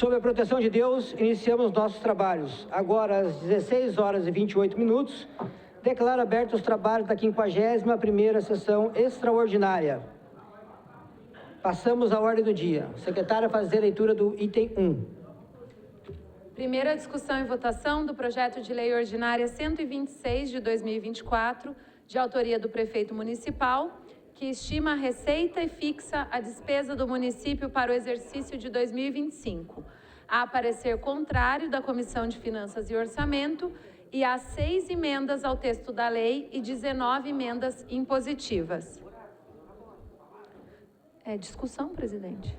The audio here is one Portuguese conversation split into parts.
Sob a proteção de Deus, iniciamos nossos trabalhos. Agora, às 16 horas e 28 minutos, declaro abertos os trabalhos da 51ª sessão extraordinária. Passamos à ordem do dia. Secretária, fazer a leitura do item 1. Primeira discussão e votação do projeto de lei ordinária 126 de 2024, de autoria do prefeito municipal, que estima a receita e fixa a despesa do município para o exercício de 2025. Há parecer contrário da Comissão de Finanças e Orçamento e há 6 emendas ao texto da lei e 19 emendas impositivas. É discussão, presidente.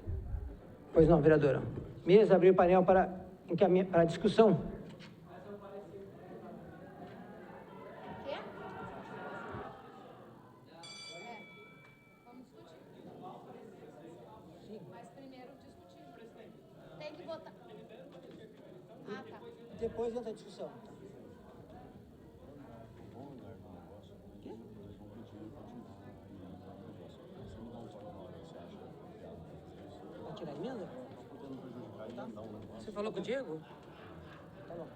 Pois não, vereadora. Mesa, abrir o painel para discussão. Depois entra a discussão. Vai tirar a emenda? Tá. Você falou com o Diego? Tá bom.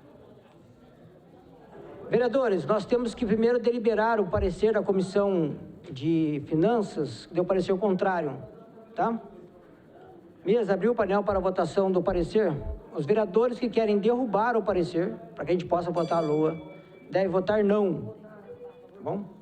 Vereadores, nós temos que primeiro deliberar o parecer da Comissão de Finanças, que deu parecer contrário, tá? Mesa, abriu o painel para a votação do parecer. Os vereadores que querem derrubar o parecer, para que a gente possa votar a LOA, devem votar não. Tá bom?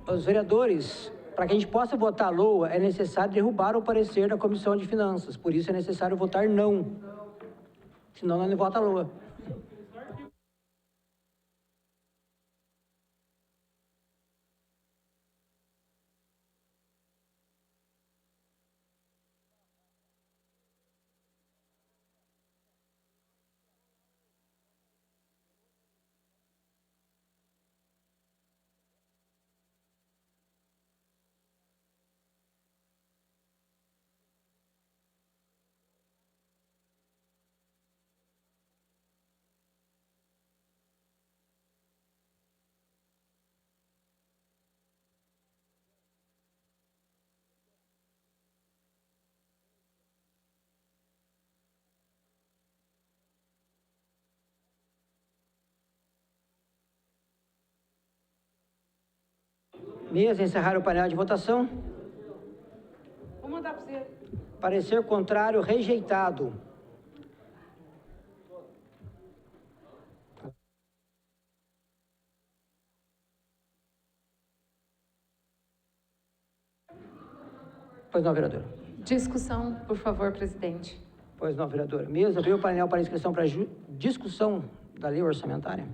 Os vereadores, para que a gente possa votar a LOA, é necessário derrubar o parecer da Comissão de Finanças. Por isso é necessário votar não. Senão nós não vota a LOA. Mesa, encerrar o painel de votação. Vou mandar para você. Parecer contrário, rejeitado. Pois não, vereadora. Discussão, por favor, presidente. Pois não, vereadora. Mesa, abriu o painel para inscrição para discussão da lei orçamentária.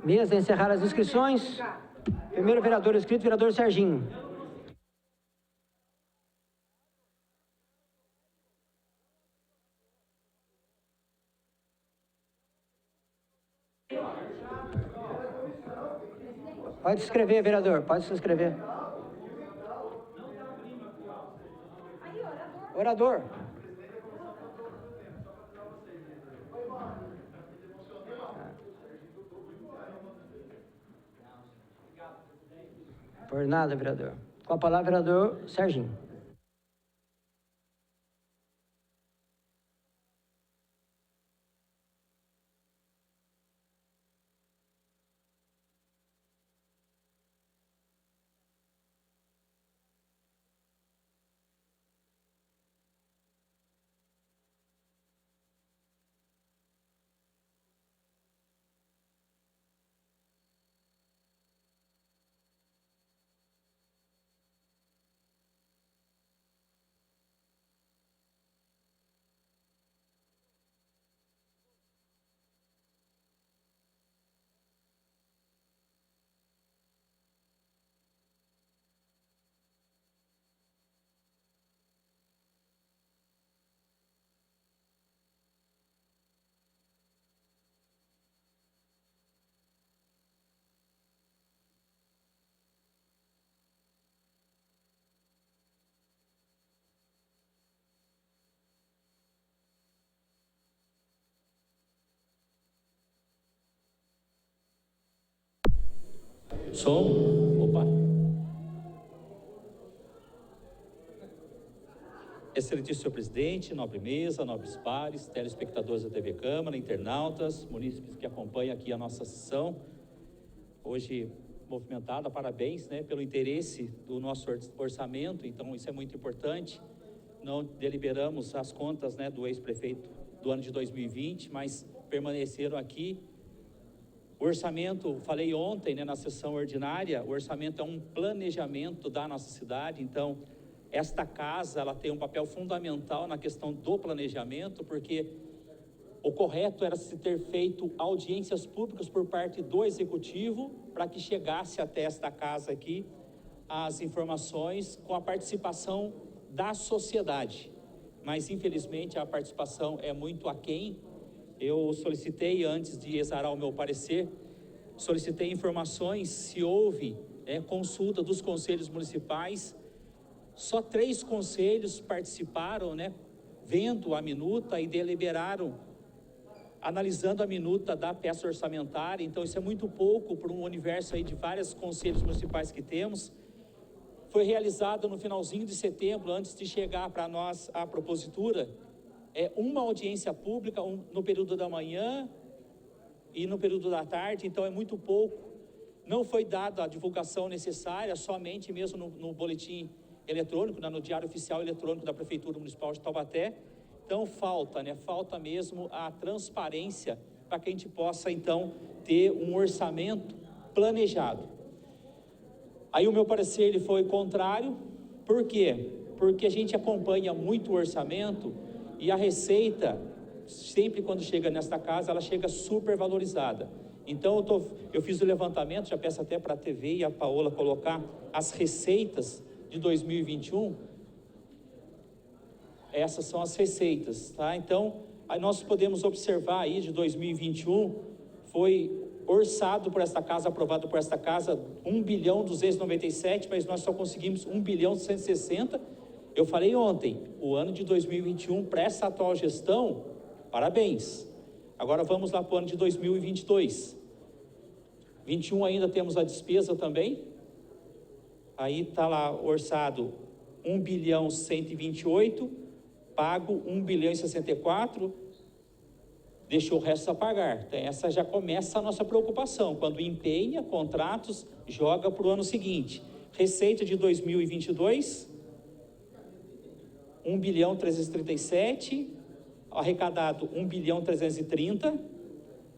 Mesa, encerrar as inscrições. Primeiro vereador inscrito, vereador Serginho. Pode se inscrever, vereador, pode se inscrever. Orador. Por nada, vereador. Com a palavra, vereador Serginho. Som. Opa. Excelentíssimo senhor presidente, nobre mesa, nobres pares, telespectadores da TV Câmara, internautas, munícipes que acompanham aqui a nossa sessão, hoje movimentada, parabéns, pelo interesse do nosso orçamento, então isso é muito importante. Não deliberamos as contas, do ex-prefeito do ano de 2020, mas permaneceram aqui. O orçamento, falei ontem, na sessão ordinária, o orçamento é um planejamento da nossa cidade, então esta casa, ela tem um papel fundamental na questão do planejamento, porque o correto era se ter feito audiências públicas por parte do Executivo, para que chegasse até esta casa aqui as informações com a participação da sociedade, mas infelizmente a participação é muito aquém. Eu solicitei, antes de exarar o meu parecer, solicitei informações se houve consulta dos conselhos municipais. Só 3 conselhos participaram, vendo a minuta e deliberaram, analisando a minuta da peça orçamentária. Então isso é muito pouco para um universo aí de vários conselhos municipais que temos. Foi realizado no finalzinho de setembro, antes de chegar para nós a propositura, uma audiência pública no período da manhã e no período da tarde, então é muito pouco. Não foi dada a divulgação necessária, somente mesmo no boletim eletrônico, no Diário Oficial Eletrônico da Prefeitura Municipal de Taubaté. Então falta, falta mesmo a transparência para que a gente possa então ter um orçamento planejado. Aí o meu parecer ele foi contrário. Por quê? Porque a gente acompanha muito o orçamento e a receita, sempre quando chega nesta casa, ela chega super valorizada. Então eu fiz o levantamento, já peço até para a TV e a Paola colocar as receitas de 2021. Essas são as receitas, tá? Então, aí nós podemos observar aí de 2021, foi orçado por esta casa, aprovado por esta casa, 1.297, mas nós só conseguimos 1.160. Eu falei ontem, o ano de 2021, para essa atual gestão, parabéns. Agora vamos lá para o ano de 2022. 21 ainda temos a despesa também. Aí está lá orçado 1.128, pago 1.064, deixou o resto a pagar. Então, essa já começa a nossa preocupação. Quando empenha contratos, joga para o ano seguinte. Receita de 2022, 1.337, arrecadado 1.330,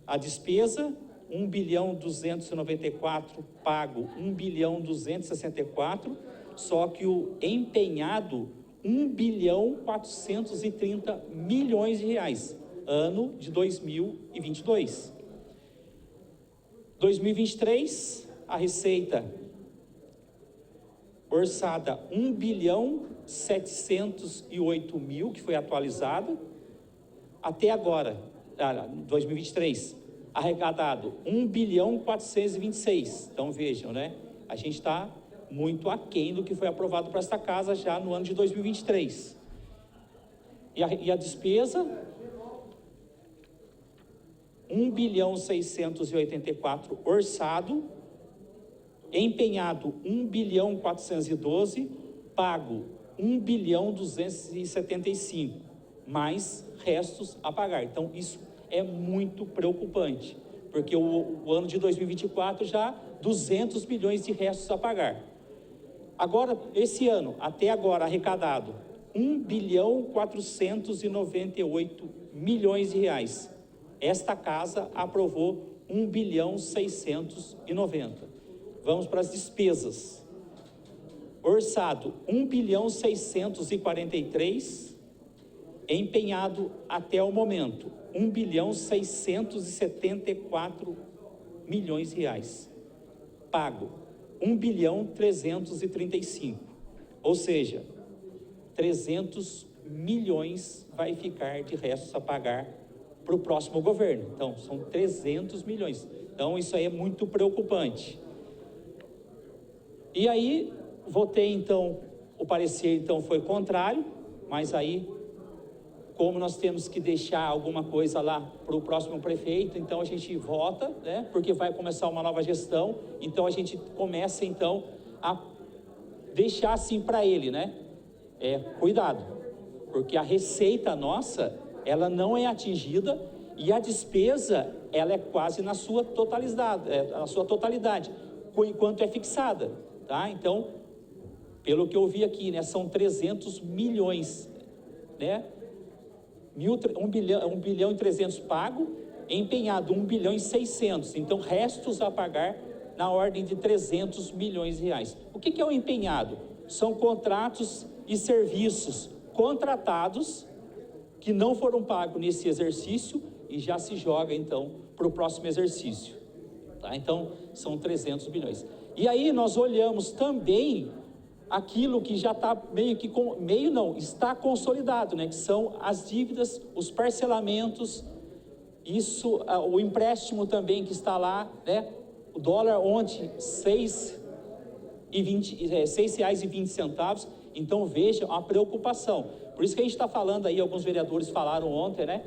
a despesa 1.294, pago 1.264, só que o empenhado 1.430 milhões de reais, ano de 2022. 2023, a receita orçada 1.708.000.000, que foi atualizada, até agora, 2023, arrecadado 1.426.000.000. Então vejam, né? A gente está muito aquém do que foi aprovado para esta casa já no ano de 2023. E a despesa, 1.684.000.000 orçado, empenhado 1.412.000.000, pago 1.275.000.000, mais restos a pagar. Então isso é muito preocupante, porque o ano de 2024 já 200 milhões de restos a pagar. Agora, esse ano, até agora, arrecadado 1.498.000.000 de reais. Esta casa aprovou 1.690.000.000. Vamos para as despesas. Orçado 1.643.000.000, empenhado até o momento 1.674.000.000 de reais. Pago 1.335.000.000, ou seja, 300 milhões vai ficar de restos a pagar para o próximo governo. Então, são 300 milhões. Então, isso aí é muito preocupante. E aí, votei, então, o parecer, então, foi contrário, mas aí, como nós temos que deixar alguma coisa lá para o próximo prefeito, então a gente vota, né? Porque vai começar uma nova gestão, então a gente começa, então, a deixar assim para ele, né? Cuidado, porque a receita nossa, ela não é atingida e a despesa, ela é quase na sua totalidade, enquanto é fixada, tá? Então, pelo que eu vi aqui, né, são 300 milhões, né? 1 bilhão e 300 pago, empenhado 1 bilhão e 600, então restos a pagar na ordem de 300 milhões de reais. O que é o empenhado? São contratos e serviços contratados que não foram pagos nesse exercício e já se joga, então, para o próximo exercício. Tá? Então, são 300 bilhões. E aí nós olhamos também aquilo que já está está consolidado, né? Que são as dívidas, os parcelamentos, isso, o empréstimo também que está lá, né? O dólar ontem, R$ 6,20. Então, veja a preocupação. Por isso que a gente está falando aí, alguns vereadores falaram ontem, né?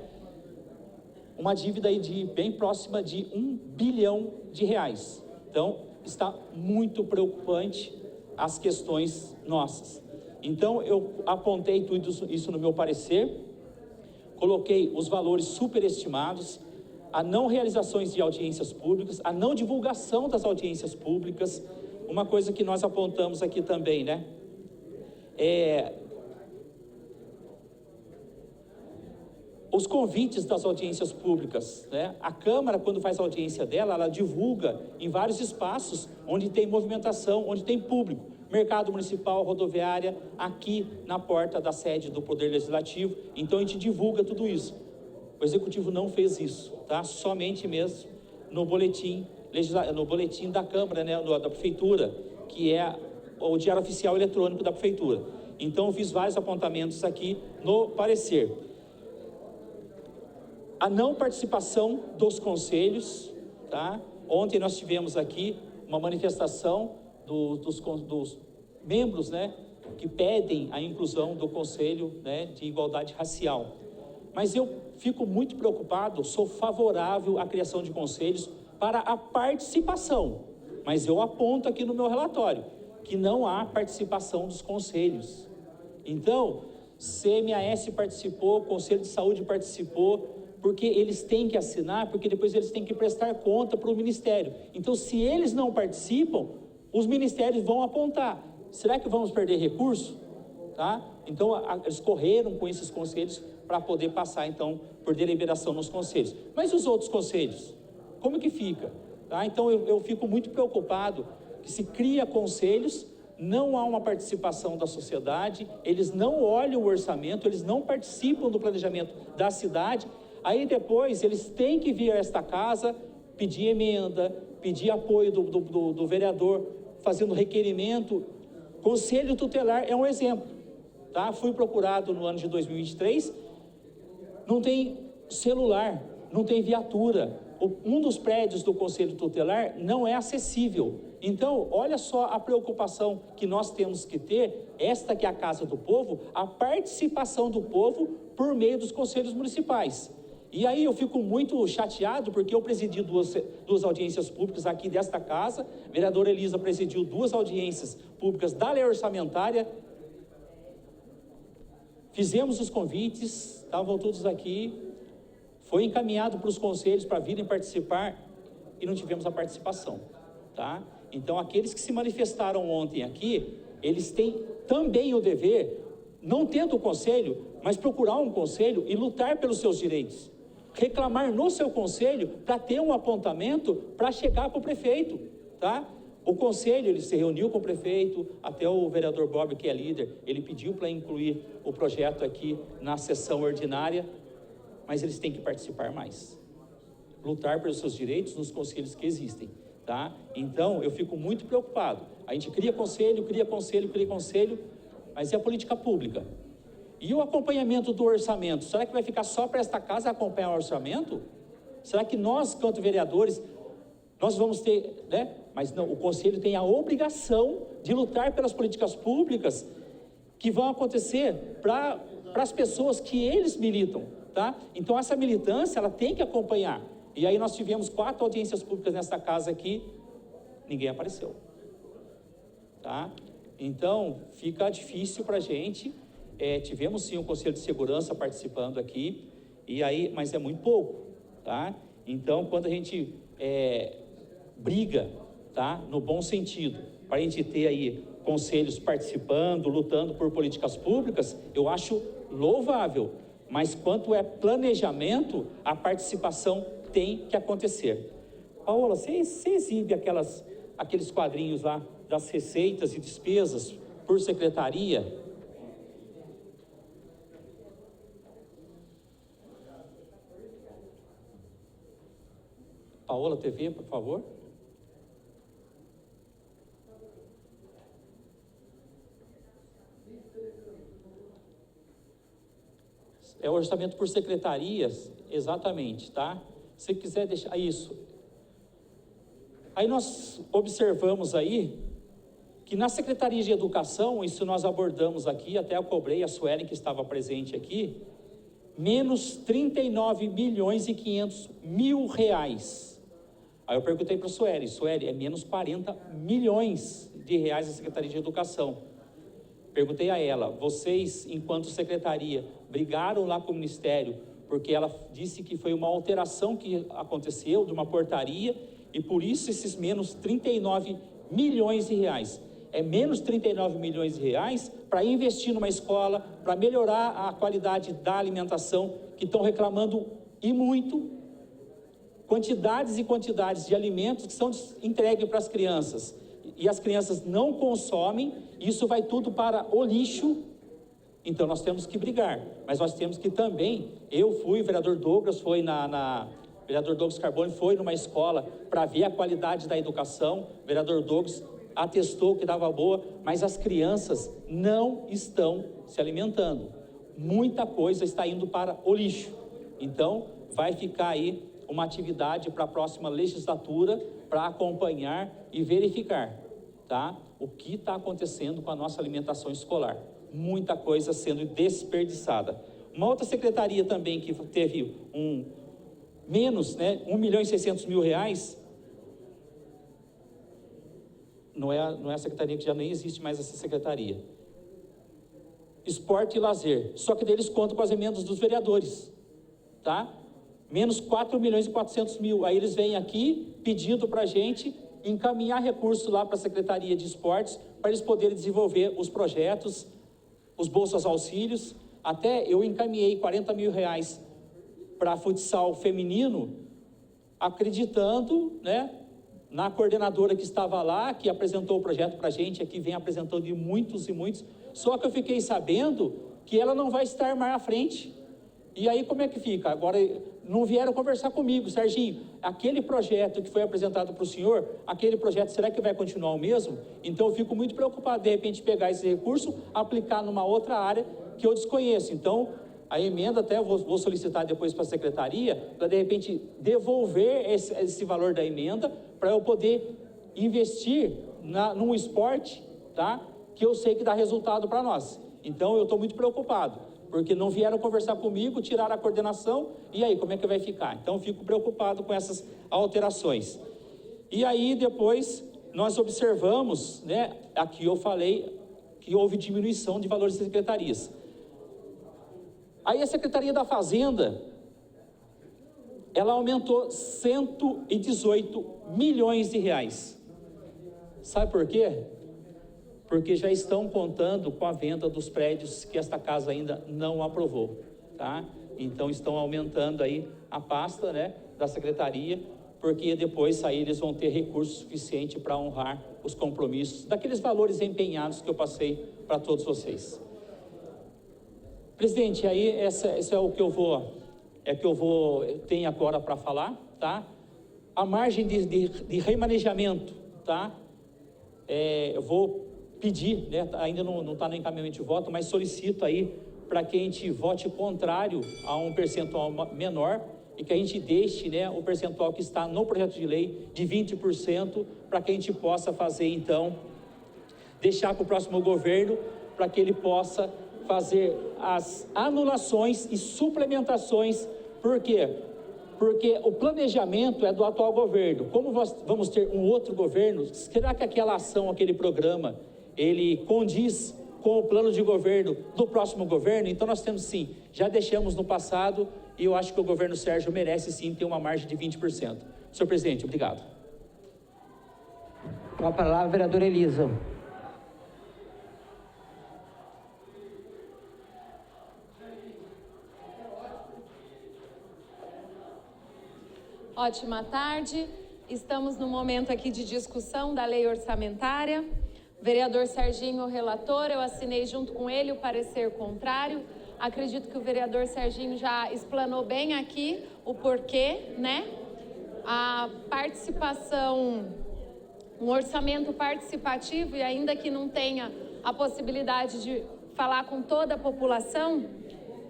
Uma dívida aí de bem próxima de 1 bilhão de reais. Então, está muito preocupante as questões nossas. Então, eu apontei tudo isso no meu parecer, coloquei os valores superestimados, a não realizações de audiências públicas, a não divulgação das audiências públicas. Uma coisa que nós apontamos aqui também, né? Os convites das audiências públicas, né? A Câmara, quando faz a audiência dela, ela divulga em vários espaços onde tem movimentação, onde tem público. Mercado Municipal, rodoviária, aqui na porta da sede do Poder Legislativo. Então, a gente divulga tudo isso. O Executivo não fez isso, tá? Somente mesmo no boletim da Câmara, né? Da Prefeitura, que é o Diário Oficial Eletrônico da Prefeitura. Então, eu fiz vários apontamentos aqui no parecer. A não participação dos conselhos, tá? Ontem nós tivemos aqui uma manifestação dos membros, né, que pedem a inclusão do Conselho, né, de Igualdade Racial. Mas eu fico muito preocupado, sou favorável à criação de conselhos para a participação, mas eu aponto aqui no meu relatório que não há participação dos conselhos. Então, CMAS participou, Conselho de Saúde participou, porque eles têm que assinar, porque depois eles têm que prestar conta para o Ministério. Então, se eles não participam, os ministérios vão apontar. Será que vamos perder recurso? Tá? Então, eles correram com esses conselhos para poder passar, então, por deliberação nos conselhos. Mas os outros conselhos? Como que fica? Tá? Então, eu fico muito preocupado que se cria conselhos, não há uma participação da sociedade, eles não olham o orçamento, eles não participam do planejamento da cidade. Aí depois eles têm que vir a esta casa, pedir emenda, pedir apoio do vereador, fazendo requerimento Conselho tutelar é um exemplo, tá? Fui procurado no ano de 2023, não tem celular, não tem viatura. Um dos prédios do Conselho Tutelar não é acessível. Então, olha só a preocupação que nós temos que ter, esta que é a Casa do Povo, a participação do povo por meio dos conselhos municipais. E aí eu fico muito chateado, porque eu presidi duas audiências públicas aqui desta casa, a vereadora Elisa presidiu 2 audiências públicas da lei orçamentária, fizemos os convites, estavam todos aqui, foi encaminhado para os conselhos para virem participar e não tivemos a participação, tá? Então, aqueles que se manifestaram ontem aqui, eles têm também o dever, não tendo o conselho, mas procurar um conselho e lutar pelos seus direitos. Reclamar no seu conselho para ter um apontamento para chegar para o prefeito, tá? O conselho, ele se reuniu com o prefeito, até o vereador Bob, que é líder, ele pediu para incluir o projeto aqui na sessão ordinária, mas eles têm que participar mais. Lutar pelos seus direitos nos conselhos que existem, tá? Então, eu fico muito preocupado. A gente cria conselho, mas e a política pública? E o acompanhamento do orçamento? Será que vai ficar só para esta casa acompanhar o orçamento? Será que nós, quanto vereadores, nós vamos ter, né? Mas não, o conselho tem a obrigação de lutar pelas políticas públicas que vão acontecer para as pessoas que eles militam, tá? Então, essa militância, ela tem que acompanhar. E aí nós tivemos 4 audiências públicas nessa casa aqui, ninguém apareceu, tá? Então, fica difícil para a gente. Tivemos sim um Conselho de Segurança participando aqui, e aí, mas é muito pouco, tá? Então, quando a gente briga, tá? No bom sentido, para a gente ter aí conselhos participando, lutando por políticas públicas, eu acho louvável, mas quanto é planejamento, a participação tem que acontecer. Paola, você exibe aqueles quadrinhos lá das receitas e despesas por secretaria? Paola TV, por favor. É o orçamento por secretarias, exatamente, tá? Se quiser deixar isso. Aí nós observamos aí que na Secretaria de Educação, isso nós abordamos aqui, até eu cobrei a Suelen, que estava presente aqui, menos 39.500.000 reais. Aí eu perguntei para a Sueli, é menos 40 milhões de reais a Secretaria de Educação. Perguntei a ela, vocês, enquanto secretaria, brigaram lá com o Ministério, porque ela disse que foi uma alteração que aconteceu de uma portaria, e por isso esses menos 39 milhões de reais. É menos 39 milhões de reais para investir numa escola, para melhorar a qualidade da alimentação, que estão reclamando e muito, quantidades e quantidades de alimentos que são entregues para as crianças, e as crianças não consomem, isso vai tudo para o lixo. Então nós temos que brigar, mas nós temos que também, o vereador Douglas vereador Douglas Carbone foi numa escola para ver a qualidade da educação, o vereador Douglas atestou que dava boa, mas as crianças não estão se alimentando, muita coisa está indo para o lixo. Então vai ficar aí uma atividade para a próxima legislatura, para acompanhar e verificar, tá? O que está acontecendo com a nossa alimentação escolar. Muita coisa sendo desperdiçada. Uma outra secretaria também que teve menos, né, 1.600.000 reais, não é a secretaria, que já nem existe mais essa secretaria. Esporte e lazer, só que deles contam com as emendas dos vereadores, tá? Menos 4.400.000, aí eles vêm aqui pedindo para a gente encaminhar recursos lá para a Secretaria de Esportes, para eles poderem desenvolver os projetos, os bolsas auxílios. Até eu encaminhei 40 mil reais para futsal feminino, acreditando, né, na coordenadora que estava lá, que apresentou o projeto para a gente, aqui vem apresentando de muitos e muitos, só que eu fiquei sabendo que ela não vai estar mais à frente, E aí como é que fica? Agora não vieram conversar comigo, Serginho, aquele projeto que foi apresentado para o senhor, aquele projeto, será que vai continuar o mesmo? Então eu fico muito preocupado, de repente, pegar esse recurso, aplicar numa outra área que eu desconheço. Então, a emenda até vou solicitar depois para a secretaria, para de repente devolver esse valor da emenda, para eu poder investir num esporte, tá? Que eu sei que dá resultado para nós. Então eu estou muito preocupado, porque não vieram conversar comigo, tiraram a coordenação, e aí como é que vai ficar? Então eu fico preocupado com essas alterações. E aí depois nós observamos, né? Aqui eu falei que houve diminuição de valores das secretarias. Aí a Secretaria da Fazenda, ela aumentou 118 milhões de reais. Sabe por quê? Porque já estão contando com a venda dos prédios que esta casa ainda não aprovou, tá? Então estão aumentando aí a pasta, né, da Secretaria, porque depois aí eles vão ter recurso suficiente para honrar os compromissos daqueles valores empenhados que eu passei para todos vocês. Presidente, aí esse é o que eu tenho agora para falar, tá? A margem de remanejamento, tá? Eu vou pedir, né? Ainda não está no encaminhamento de voto, mas solicito aí para que a gente vote contrário a um percentual menor e que a gente deixe, né, o percentual que está no projeto de lei de 20%, para que a gente possa fazer, então, deixar para o próximo governo, para que ele possa fazer as anulações e suplementações. Por quê? Porque o planejamento é do atual governo. Como vamos ter um outro governo, será que aquela ação, aquele programa, ele condiz com o plano de governo do próximo governo? Então nós temos sim, já deixamos no passado, e eu acho que o governo Sérgio merece sim ter uma margem de 20%. Senhor presidente, obrigado. Com a palavra, a vereadora Elisa. Ótima tarde, estamos no momento aqui de discussão da lei orçamentária. O vereador Serginho, o relator, eu assinei junto com ele o parecer contrário. Acredito que o vereador Serginho já explanou bem aqui o porquê, né? A participação, um orçamento participativo, e ainda que não tenha a possibilidade de falar com toda a população,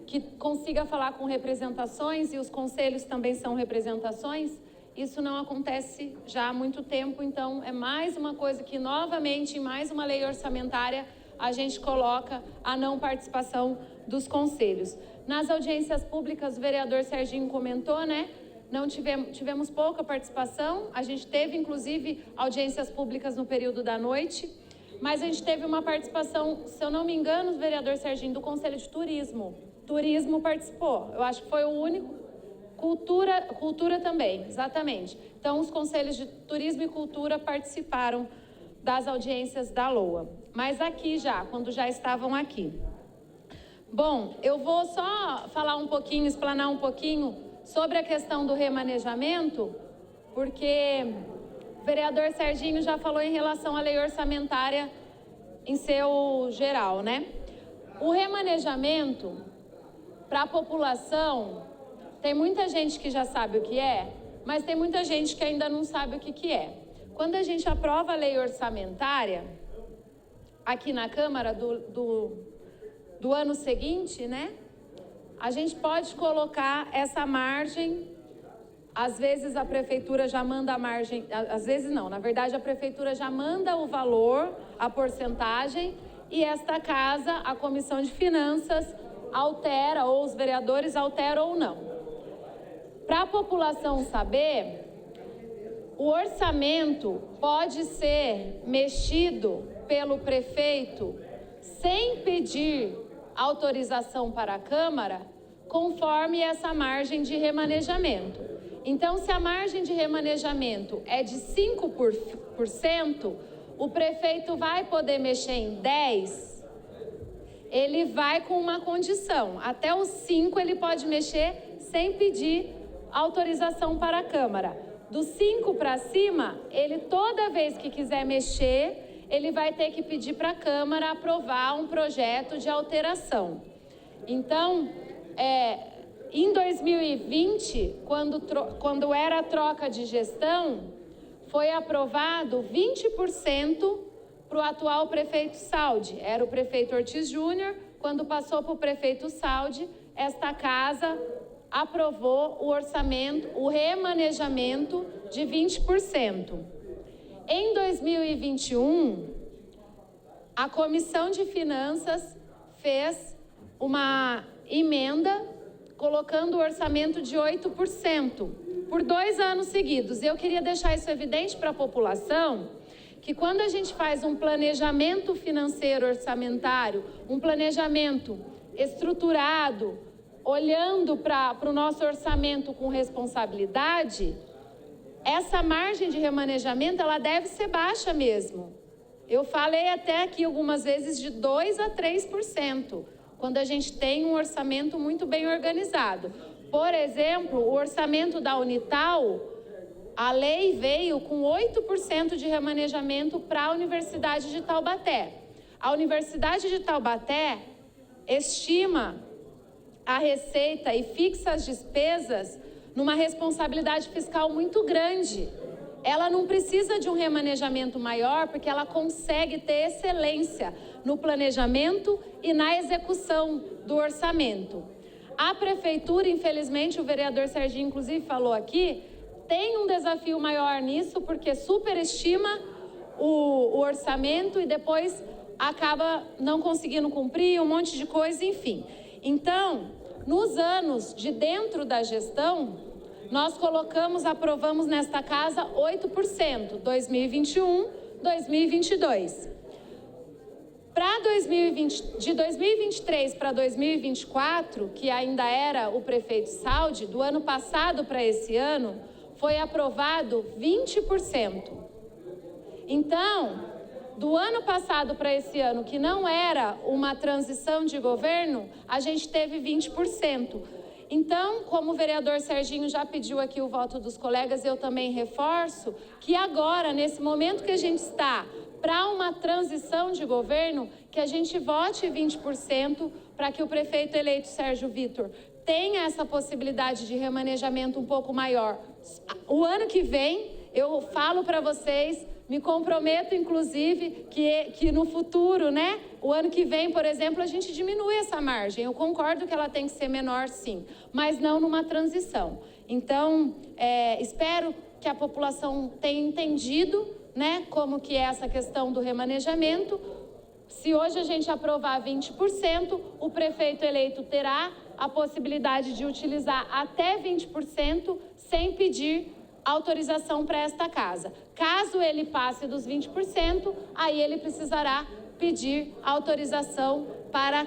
que consiga falar com representações, e os conselhos também são representações, isso não acontece já há muito tempo. Então é mais uma coisa que novamente, em mais uma lei orçamentária, a gente coloca a não participação dos conselhos. Nas audiências públicas, o vereador Serginho comentou, né? Não tivemos pouca participação, a gente teve inclusive audiências públicas no período da noite, mas a gente teve uma participação, se eu não me engano, vereador Serginho, do Conselho de Turismo. Turismo participou, eu acho que foi o único. Cultura também, exatamente. Então, os conselhos de Turismo e Cultura participaram das audiências da LOA. Mas aqui já, quando já estavam aqui. Bom, eu vou só falar um pouquinho, explanar um pouquinho sobre a questão do remanejamento, porque o vereador Serginho já falou em relação à lei orçamentária em seu geral, né? O remanejamento para a população, tem muita gente que já sabe o que é, mas tem muita gente que ainda não sabe o que é. Quando a gente aprova a lei orçamentária, aqui na Câmara do ano seguinte, né? A gente pode colocar essa margem, às vezes a prefeitura já manda a margem, às vezes não, na verdade a prefeitura já manda o valor, a porcentagem, e esta casa, a Comissão de Finanças, altera, ou os vereadores alteram ou não. Para a população saber, o orçamento pode ser mexido pelo prefeito sem pedir autorização para a Câmara, conforme essa margem de remanejamento. Então, se a margem de remanejamento é de 5%, o prefeito vai poder mexer em 10%, ele vai com uma condição. Até os 5% ele pode mexer sem pedir autorização para a Câmara. Do 5 para cima, ele toda vez que quiser mexer, ele vai ter que pedir para a Câmara aprovar um projeto de alteração. Então, Em 2020, quando era a troca de gestão, foi aprovado 20% para o atual prefeito Saldi. Era o prefeito Ortiz Júnior. Quando passou para o prefeito Saldi, esta casa aprovou o orçamento, o remanejamento de 20%. Em 2021, a Comissão de Finanças fez uma emenda colocando o orçamento de 8% por 2 anos seguidos. Eu queria deixar isso evidente para a população, que quando a gente faz um planejamento financeiro orçamentário, um planejamento estruturado, olhando para o nosso orçamento com responsabilidade, essa margem de remanejamento ela deve ser baixa mesmo. Eu falei até aqui algumas vezes de 2% a 3%, quando a gente tem um orçamento muito bem organizado. Por exemplo, o orçamento da Unital, a lei veio com 8% de remanejamento para a Universidade de Taubaté. A Universidade de Taubaté estima a receita e fixa as despesas numa responsabilidade fiscal muito grande. Ela não precisa de um remanejamento maior, porque ela consegue ter excelência no planejamento e na execução do orçamento. A prefeitura, infelizmente, o vereador Serginho, inclusive, falou aqui, tem um desafio maior nisso, porque superestima o orçamento e depois acaba não conseguindo cumprir um monte de coisa, enfim. Então, nos anos de dentro da gestão, nós aprovamos nesta casa 8%, 2021, 2022. De 2023 para 2024, que ainda era o prefeito Saldi, do ano passado para esse ano, foi aprovado 20%. Então, do ano passado para esse ano, que não era uma transição de governo, a gente teve 20%. Então, como o vereador Serginho já pediu aqui o voto dos colegas, eu também reforço que agora, nesse momento que a gente está para uma transição de governo, que a gente vote 20% para que o prefeito eleito Sérgio Vitor tenha essa possibilidade de remanejamento um pouco maior. O ano que vem, eu falo para vocês, me comprometo, inclusive, que no futuro, né? O ano que vem, por exemplo, a gente diminui essa margem. Eu concordo que ela tem que ser menor, sim, mas não numa transição. Então, espero que a população tenha entendido, né, como que é essa questão do remanejamento. Se hoje a gente aprovar 20%, o prefeito eleito terá a possibilidade de utilizar até 20% sem pedir autorização para esta casa. Caso ele passe dos 20%, aí ele precisará pedir autorização para a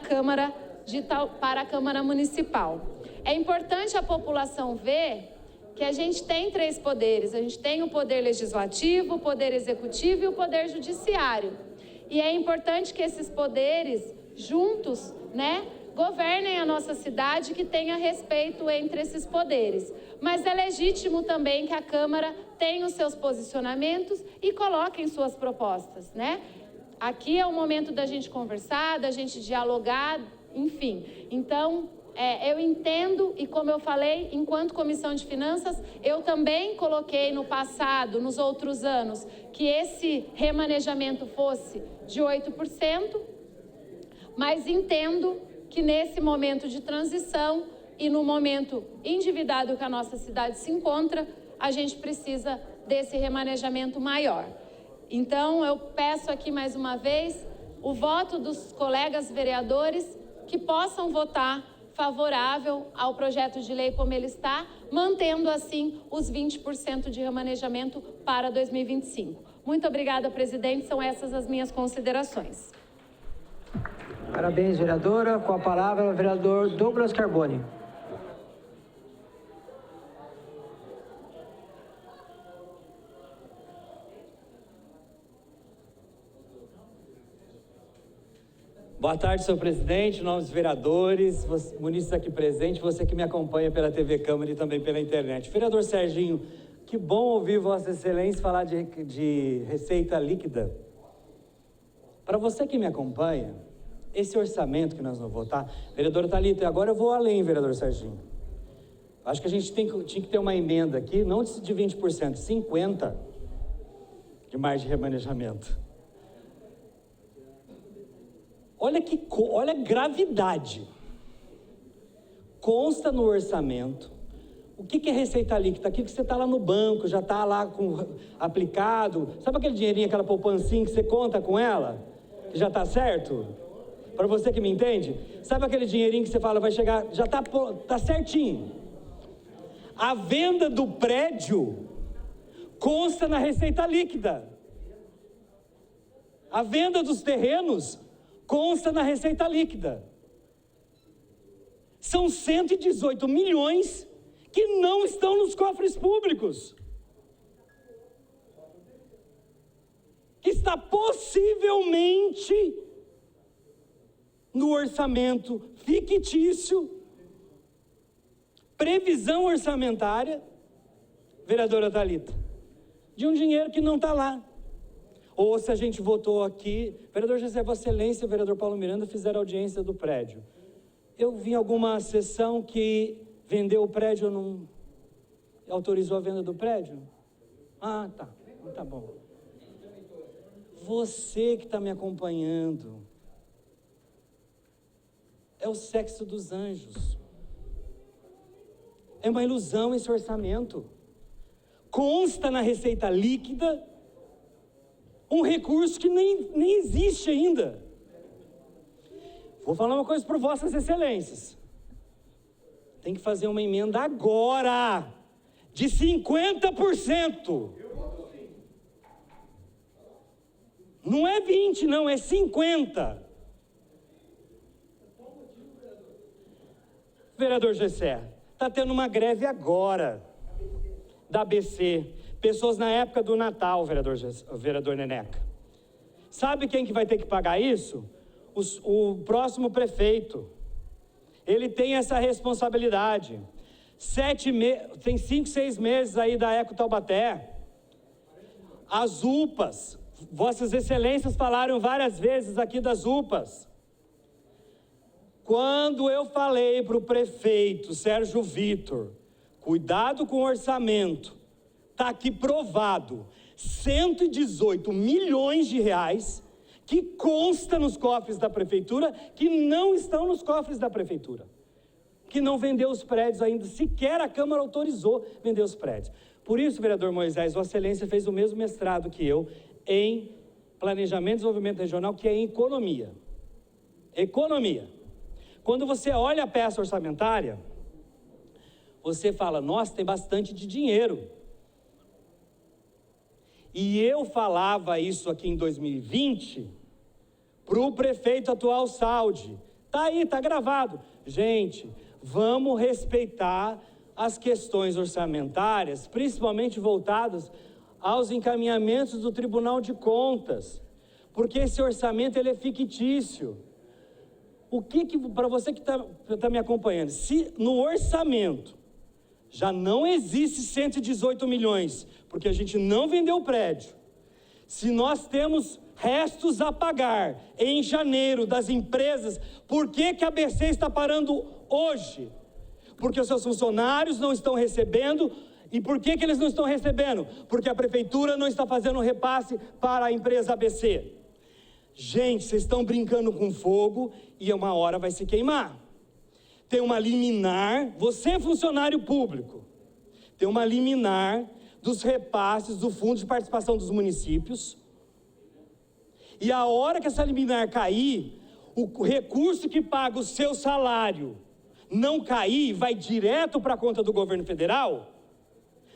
Câmara Municipal. É importante a população ver que a gente tem 3 poderes. A gente tem o poder legislativo, o poder executivo e o poder judiciário. E é importante que esses poderes, juntos, né, governem a nossa cidade, que tenha respeito entre esses poderes. Mas é legítimo também que a Câmara tenha os seus posicionamentos e coloque suas propostas, né? Aqui é o momento da gente conversar, da gente dialogar, enfim. Então, eu entendo e, como eu falei, enquanto Comissão de Finanças, eu também coloquei no passado, nos outros anos, que esse remanejamento fosse de 8%, mas entendo que nesse momento de transição e no momento endividado que a nossa cidade se encontra, a gente precisa desse remanejamento maior. Então, eu peço aqui mais uma vez o voto dos colegas vereadores que possam votar favorável ao projeto de lei como ele está, mantendo assim os 20% de remanejamento para 2025. Muito obrigada, presidente. São essas as minhas considerações. Parabéns, vereadora. Com a palavra, o vereador Douglas Carboni. Boa tarde, senhor presidente, novos vereadores, munícipes aqui presentes, você que me acompanha pela TV Câmara e também pela internet. Vereador Serginho, que bom ouvir Vossa Excelência falar de receita líquida. Para você que me acompanha, esse orçamento que nós vamos votar, vereadora Thalita, agora eu vou além, vereador Serginho. Acho que a gente tinha que ter uma emenda aqui, não de 20%, 50% de margem de remanejamento. Olha a gravidade. Consta no orçamento. O que é receita líquida? Aquilo que você está lá no banco, já está lá aplicado. Sabe aquele dinheirinho, aquela poupancinha que você conta com ela? Que já está certo? Para você que me entende? Sabe aquele dinheirinho que você fala, vai chegar, já está certinho. A venda do prédio consta na receita líquida. A venda dos terrenos consta na receita líquida. São 118 milhões que não estão nos cofres públicos. Que está possivelmente no orçamento fictício, previsão orçamentária, vereadora Thalita, de um dinheiro que não está lá. Ou se a gente votou aqui, vereador José, Vossa Excelência e o vereador Paulo Miranda fizeram audiência do prédio. Eu vi em alguma sessão que vendeu o prédio, não autorizou a venda do prédio? Ah, tá, tá bom. Você que está me acompanhando, é o sexo dos anjos. É uma ilusão esse orçamento. Consta na receita líquida um recurso que nem existe ainda. Vou falar uma coisa para Vossas Excelências. Tem que fazer uma emenda agora, de 50%. Não é 20, não, é 50%. Vereador Gessé, está tendo uma greve agora, da ABC. Pessoas na época do Natal, vereador Neneca. Sabe quem que vai ter que pagar isso? O próximo prefeito. Ele tem essa responsabilidade. Tem 5, 6 meses aí da Eco Taubaté. As UPAs, Vossas Excelências falaram várias vezes aqui das UPAs. Quando eu falei para o prefeito Sérgio Vitor, cuidado com o orçamento, está aqui provado, 118 milhões de reais que consta nos cofres da prefeitura, que não estão nos cofres da prefeitura, que não vendeu os prédios ainda, sequer a Câmara autorizou vender os prédios. Por isso, vereador Moisés, Vossa Excelência fez o mesmo mestrado que eu em Planejamento e Desenvolvimento Regional, que é em Economia. Economia. Quando você olha a peça orçamentária, você fala, nossa, tem bastante de dinheiro. E eu falava isso aqui em 2020 para o prefeito atual Saldi. Está aí, está gravado. Gente, vamos respeitar as questões orçamentárias, principalmente voltadas aos encaminhamentos do Tribunal de Contas, porque esse orçamento ele é fictício. Para você que está me acompanhando, se no orçamento já não existe 118 milhões, porque a gente não vendeu o prédio, se nós temos restos a pagar em janeiro das empresas, por que a ABC está parando hoje? Porque os seus funcionários não estão recebendo. E por que eles não estão recebendo? Porque a prefeitura não está fazendo repasse para a empresa ABC. Gente, vocês estão brincando com fogo e uma hora vai se queimar. Tem uma liminar, você é funcionário público, tem uma liminar dos repasses do Fundo de Participação dos Municípios, e a hora que essa liminar cair, o recurso que paga o seu salário não cair, vai direto para a conta do governo federal,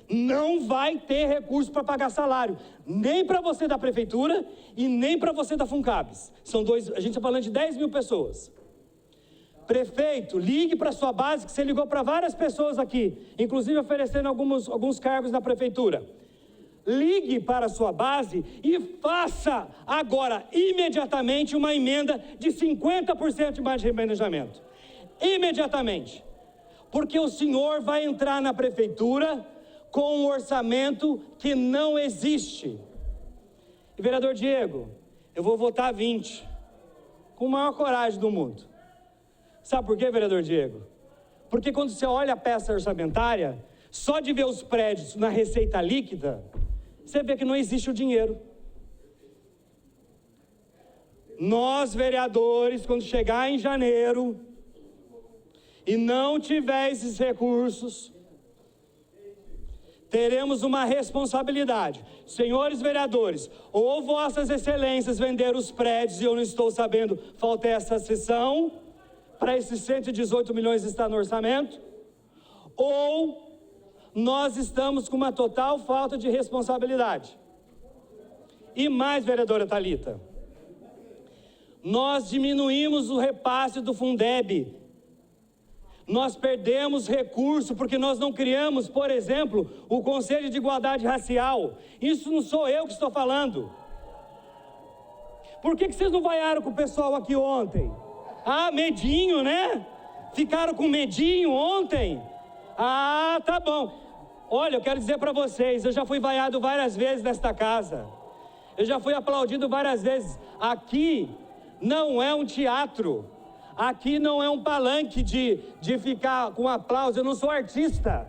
não vai ter recurso para pagar salário, nem para você da prefeitura e nem para você da Funcabs. São dois, a gente está falando de 10 mil pessoas. Prefeito, ligue para a sua base, que você ligou para várias pessoas aqui, inclusive oferecendo alguns cargos na prefeitura. Ligue para a sua base e faça agora, imediatamente, uma emenda de 50% de mais de remanejamento. Imediatamente. Porque o senhor vai entrar na prefeitura com um orçamento que não existe. E, vereador Diego, eu vou votar 20, com a maior coragem do mundo. Sabe por quê, vereador Diego? Porque quando você olha a peça orçamentária, só de ver os prédios na receita líquida, você vê que não existe o dinheiro. Nós, vereadores, quando chegar em janeiro e não tiver esses recursos, teremos uma responsabilidade. Senhores vereadores, ou vossas excelências venderam os prédios e eu não estou sabendo, falta essa sessão, para esses 118 milhões estar no orçamento, ou nós estamos com uma total falta de responsabilidade. E mais, vereadora Thalita, nós diminuímos o repasse do Fundeb. Nós perdemos recurso porque nós não criamos, por exemplo, o Conselho de Igualdade Racial. Isso não sou eu que estou falando. Por que vocês não vaiaram com o pessoal aqui ontem? Ah, medinho, né? Ficaram com medinho ontem? Ah, tá bom. Olha, eu quero dizer para vocês, eu já fui vaiado várias vezes nesta casa. Eu já fui aplaudido várias vezes. Aqui não é um teatro. Aqui não é um palanque de ficar com aplauso. Eu não sou artista.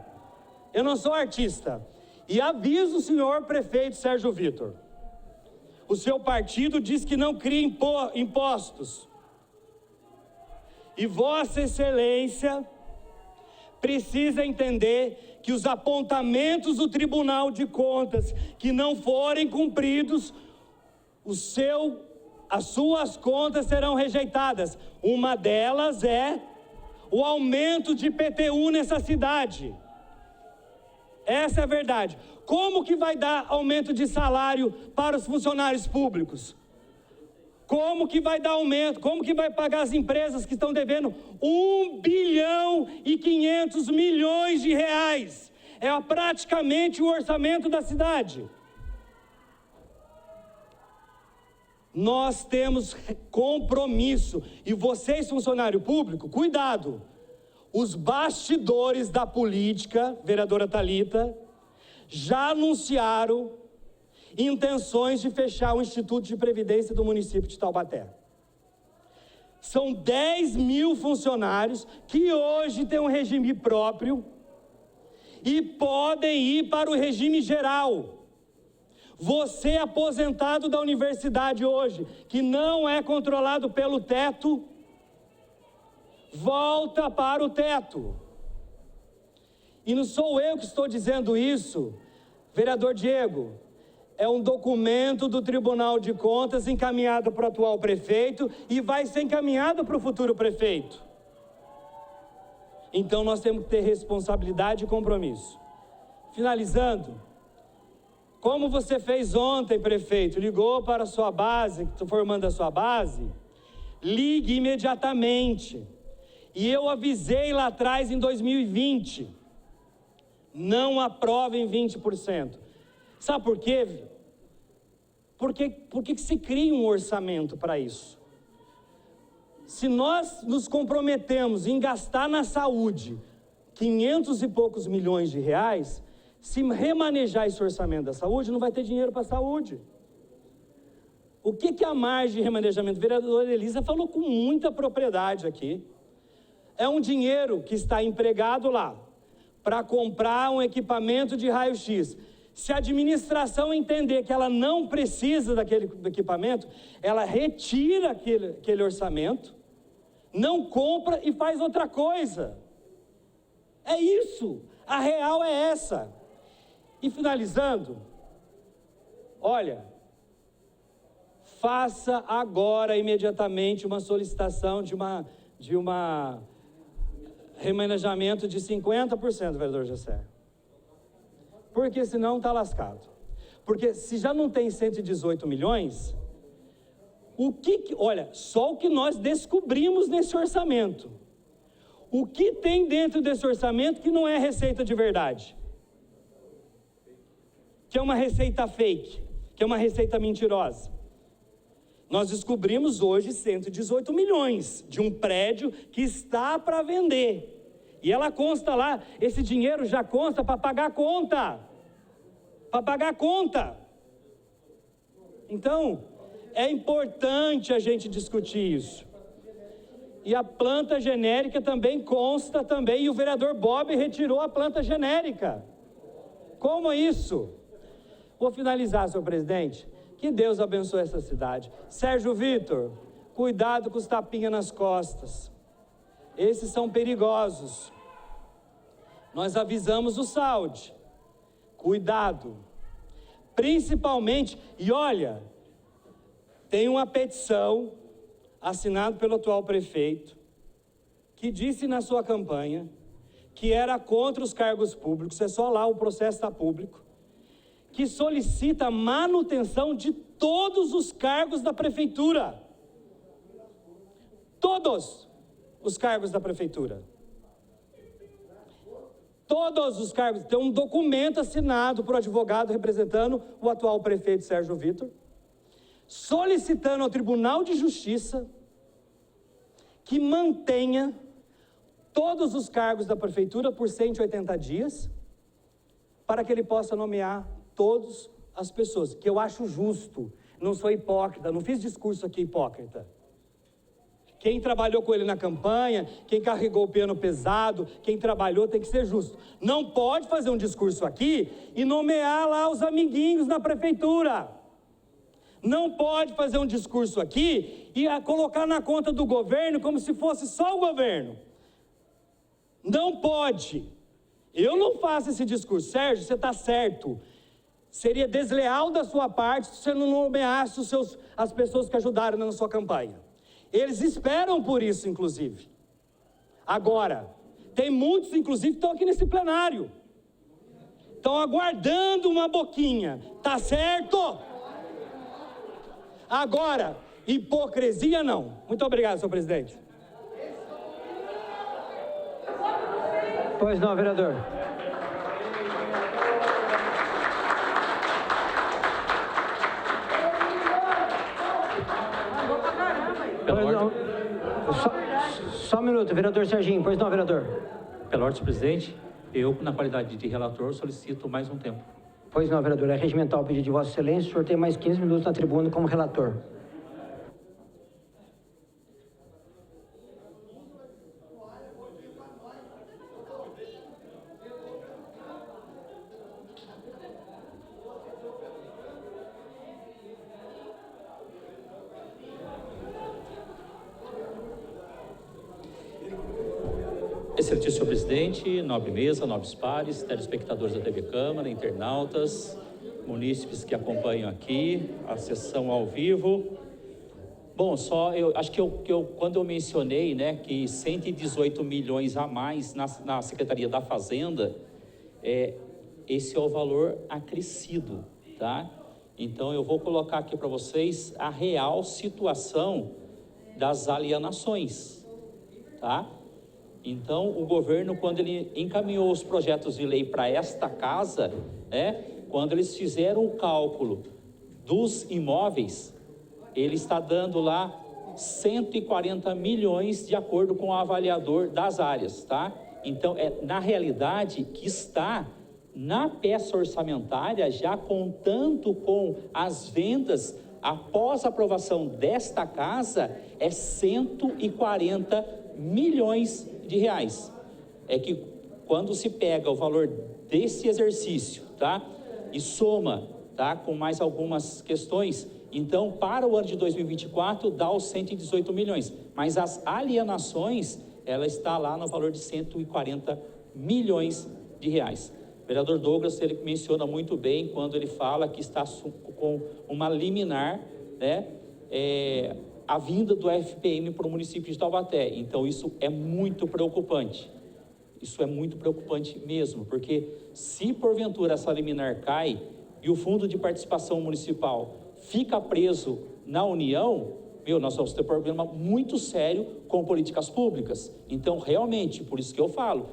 Eu não sou artista. E aviso o senhor prefeito Sérgio Vitor. O seu partido diz que não cria impostos. E Vossa Excelência precisa entender que os apontamentos do Tribunal de Contas que não forem cumpridos, as suas contas serão rejeitadas. Uma delas é o aumento de IPTU nessa cidade. Essa é a verdade. Como que vai dar aumento de salário para os funcionários públicos? Como que vai dar aumento? Como que vai pagar as empresas que estão devendo 1 bilhão e 500 milhões de reais? É praticamente o orçamento da cidade. Nós temos compromisso. E vocês, funcionário público, cuidado. Os bastidores da política, vereadora Thalita, já anunciaram intenções de fechar o Instituto de Previdência do município de Taubaté. São 10 mil funcionários que hoje têm um regime próprio e podem ir para o regime geral. Você, aposentado da universidade hoje, que não é controlado pelo teto, volta para o teto. E não sou eu que estou dizendo isso, vereador Diego. É um documento do Tribunal de Contas encaminhado para o atual prefeito e vai ser encaminhado para o futuro prefeito. Então nós temos que ter responsabilidade e compromisso. Finalizando, como você fez ontem, prefeito, ligou para a sua base, estou formando a sua base, ligue imediatamente. E eu avisei lá atrás em 2020, não aprovem 20%. Sabe por quê? Por que se cria um orçamento para isso? Se nós nos comprometemos em gastar na saúde 500 e poucos milhões de reais, se remanejar esse orçamento da saúde, não vai ter dinheiro para a saúde. O que é a margem de remanejamento? A vereadora Elisa falou com muita propriedade aqui. É um dinheiro que está empregado lá para comprar um equipamento de raio-x. Se a administração entender que ela não precisa daquele equipamento, ela retira aquele orçamento, não compra e faz outra coisa. É isso. A real é essa. E finalizando, olha, faça agora imediatamente uma solicitação de uma remanejamento de 50%, vereador José. Porque senão está lascado. Porque se já não tem 118 milhões, olha, só o que nós descobrimos nesse orçamento. O que tem dentro desse orçamento que não é receita de verdade? Que é uma receita fake, que é uma receita mentirosa. Nós descobrimos hoje 118 milhões de um prédio que está para vender. E ela consta lá, esse dinheiro já consta para pagar a conta. Para pagar a conta. Então, é importante a gente discutir isso. E a planta genérica também consta também, e o vereador Bob retirou a planta genérica. Como isso? Vou finalizar, senhor presidente. Que Deus abençoe essa cidade. Sérgio Vitor, cuidado com os tapinhas nas costas. Esses são perigosos. Nós avisamos o Saúde. Cuidado. Principalmente, e olha, tem uma petição assinada pelo atual prefeito, que disse na sua campanha que era contra os cargos públicos, é só lá, o processo está público, que solicita a manutenção de todos os cargos da prefeitura. Todos os cargos da prefeitura. Todos os cargos. Tem um documento assinado por advogado representando o atual prefeito Sérgio Vitor, solicitando ao Tribunal de Justiça que mantenha todos os cargos da prefeitura por 180 dias, para que ele possa nomear todas as pessoas, que eu acho justo, não sou hipócrita, não fiz discurso aqui hipócrita. Quem trabalhou com ele na campanha, quem carregou o piano pesado, quem trabalhou tem que ser justo. Não pode fazer um discurso aqui e nomear lá os amiguinhos na prefeitura. Não pode fazer um discurso aqui e colocar na conta do governo como se fosse só o governo. Não pode. Eu não faço esse discurso. Sérgio, você está certo. Seria desleal da sua parte se você não nomeasse as pessoas que ajudaram na sua campanha. Eles esperam por isso, inclusive. Agora, tem muitos, inclusive, que estão aqui nesse plenário. Estão aguardando uma boquinha. Tá certo? Agora, hipocrisia não. Muito obrigado, senhor presidente. Pois não, vereador. Só um minuto, vereador Serginho. Pois não, vereador. Pela ordem do presidente, eu, na qualidade de relator, solicito mais um tempo. Pois não, vereador. É regimental o pedido de Vossa Excelência. O senhor tem mais 15 minutos na tribuna como relator. Excelentíssimo senhor presidente, nobre mesa, nobres pares, telespectadores da TV Câmara, internautas, munícipes que acompanham aqui a sessão ao vivo. Bom, acho que quando eu mencionei, né, que 118 milhões a mais na Secretaria da Fazenda, esse é o valor acrescido, tá? Então eu vou colocar aqui para vocês a real situação das alienações, tá? Então, o governo, quando ele encaminhou os projetos de lei para esta casa, quando eles fizeram o cálculo dos imóveis, ele está dando lá 140 milhões de acordo com o avaliador das áreas, tá? Então, na realidade, que está na peça orçamentária, já contando com as vendas após a aprovação desta casa, 140 milhões de reais. É que quando se pega o valor desse exercício, tá? E soma, tá? Com mais algumas questões, então para o ano de 2024 dá os 118 milhões. Mas as alienações, ela está lá no valor de 140 milhões de reais. O vereador Douglas, ele menciona muito bem quando ele fala que está com uma liminar, né? A vinda do FPM para o município de Taubaté. Então, isso é muito preocupante. Isso é muito preocupante mesmo, porque se porventura essa liminar cai e o Fundo de Participação Municipal fica preso na União, nós vamos ter um problema muito sério com políticas públicas. Então, realmente, por isso que eu falo,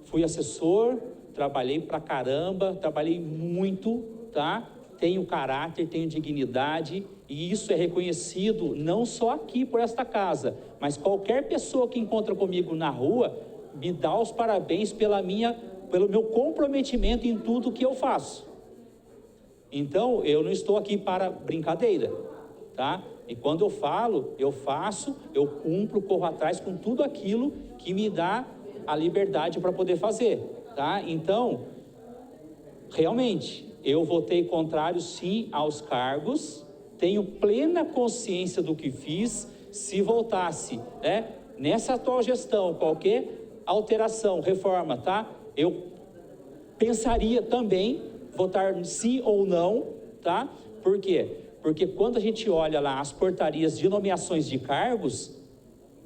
fui assessor, trabalhei pra caramba, trabalhei muito, tá? Tenho caráter, tenho dignidade, e isso é reconhecido não só aqui por esta casa, mas qualquer pessoa que encontra comigo na rua me dá os parabéns pelo meu comprometimento em tudo que eu faço. Então, eu não estou aqui para brincadeira, tá? E quando eu falo, eu faço, eu cumpro, corro atrás com tudo aquilo que me dá a liberdade para poder fazer, tá? Então, realmente, eu votei contrário sim aos cargos, tenho plena consciência do que fiz. Se voltasse, né, nessa atual gestão, qualquer alteração, reforma, tá? Eu pensaria também votar sim ou não, tá? Por quê? Porque quando a gente olha lá as portarias de nomeações de cargos,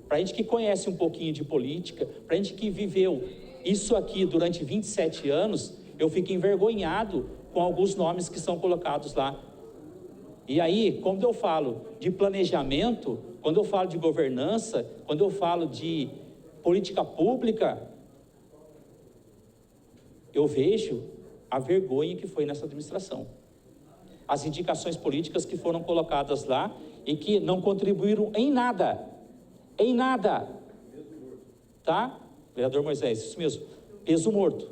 para a gente que conhece um pouquinho de política, para a gente que viveu isso aqui durante 27 anos, eu fico envergonhado com alguns nomes que são colocados lá. E aí, quando eu falo de planejamento, quando eu falo de governança, quando eu falo de política pública, eu vejo a vergonha que foi nessa administração. As indicações políticas que foram colocadas lá e que não contribuíram em nada, tá? Vereador Moisés, isso mesmo, peso morto,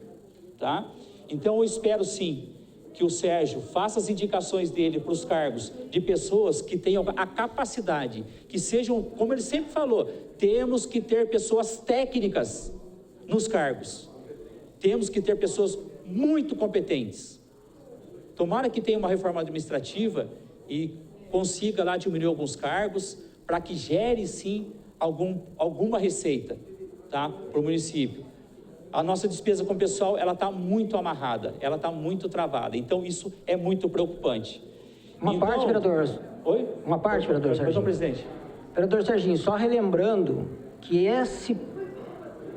tá? Então eu espero sim que o Sérgio faça as indicações dele para os cargos de pessoas que tenham a capacidade, que sejam, como ele sempre falou, temos que ter pessoas técnicas nos cargos, temos que ter pessoas muito competentes. Tomara que tenha uma reforma administrativa e consiga lá diminuir alguns cargos para que gere sim alguma receita, tá, para o município. A nossa despesa com o pessoal, ela está muito amarrada, ela está muito travada. Então, isso é muito preocupante. Uma parte, vereador. Oi? Uma parte, vereador Serginho. Presidente. Vereador Serginho, só relembrando que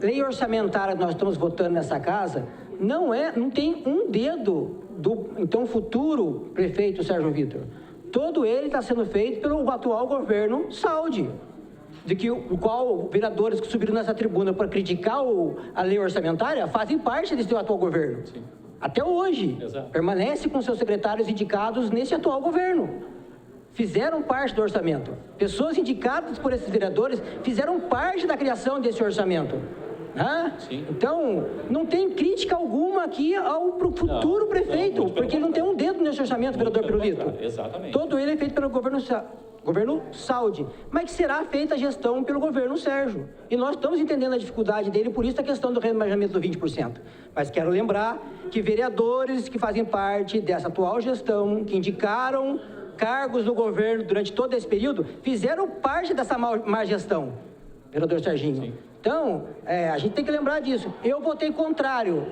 lei orçamentária que nós estamos votando nessa casa não tem um dedo do então futuro prefeito Sérgio Vitor. Todo ele está sendo feito pelo atual governo Saldi, o qual vereadores que subiram nessa tribuna para criticar a lei orçamentária fazem parte desse atual governo. Sim. Até hoje. Exato. Permanece com seus secretários indicados nesse atual governo. Fizeram parte do orçamento. Pessoas indicadas por esses vereadores fizeram parte da criação desse orçamento. Sim. Então, não tem crítica alguma aqui ao futuro prefeito, porque ele não tem um dedo nesse orçamento, vereador Pirulito. Exatamente. Todo ele é feito pelo governo Saldi, mas que será feita a gestão pelo governo Sérgio. E nós estamos entendendo a dificuldade dele, por isso a questão do remanejamento do 20%. Mas quero lembrar que vereadores que fazem parte dessa atual gestão, que indicaram cargos no governo durante todo esse período, fizeram parte dessa má gestão, vereador Serginho. Sim. Então, a gente tem que lembrar disso. Eu votei contrário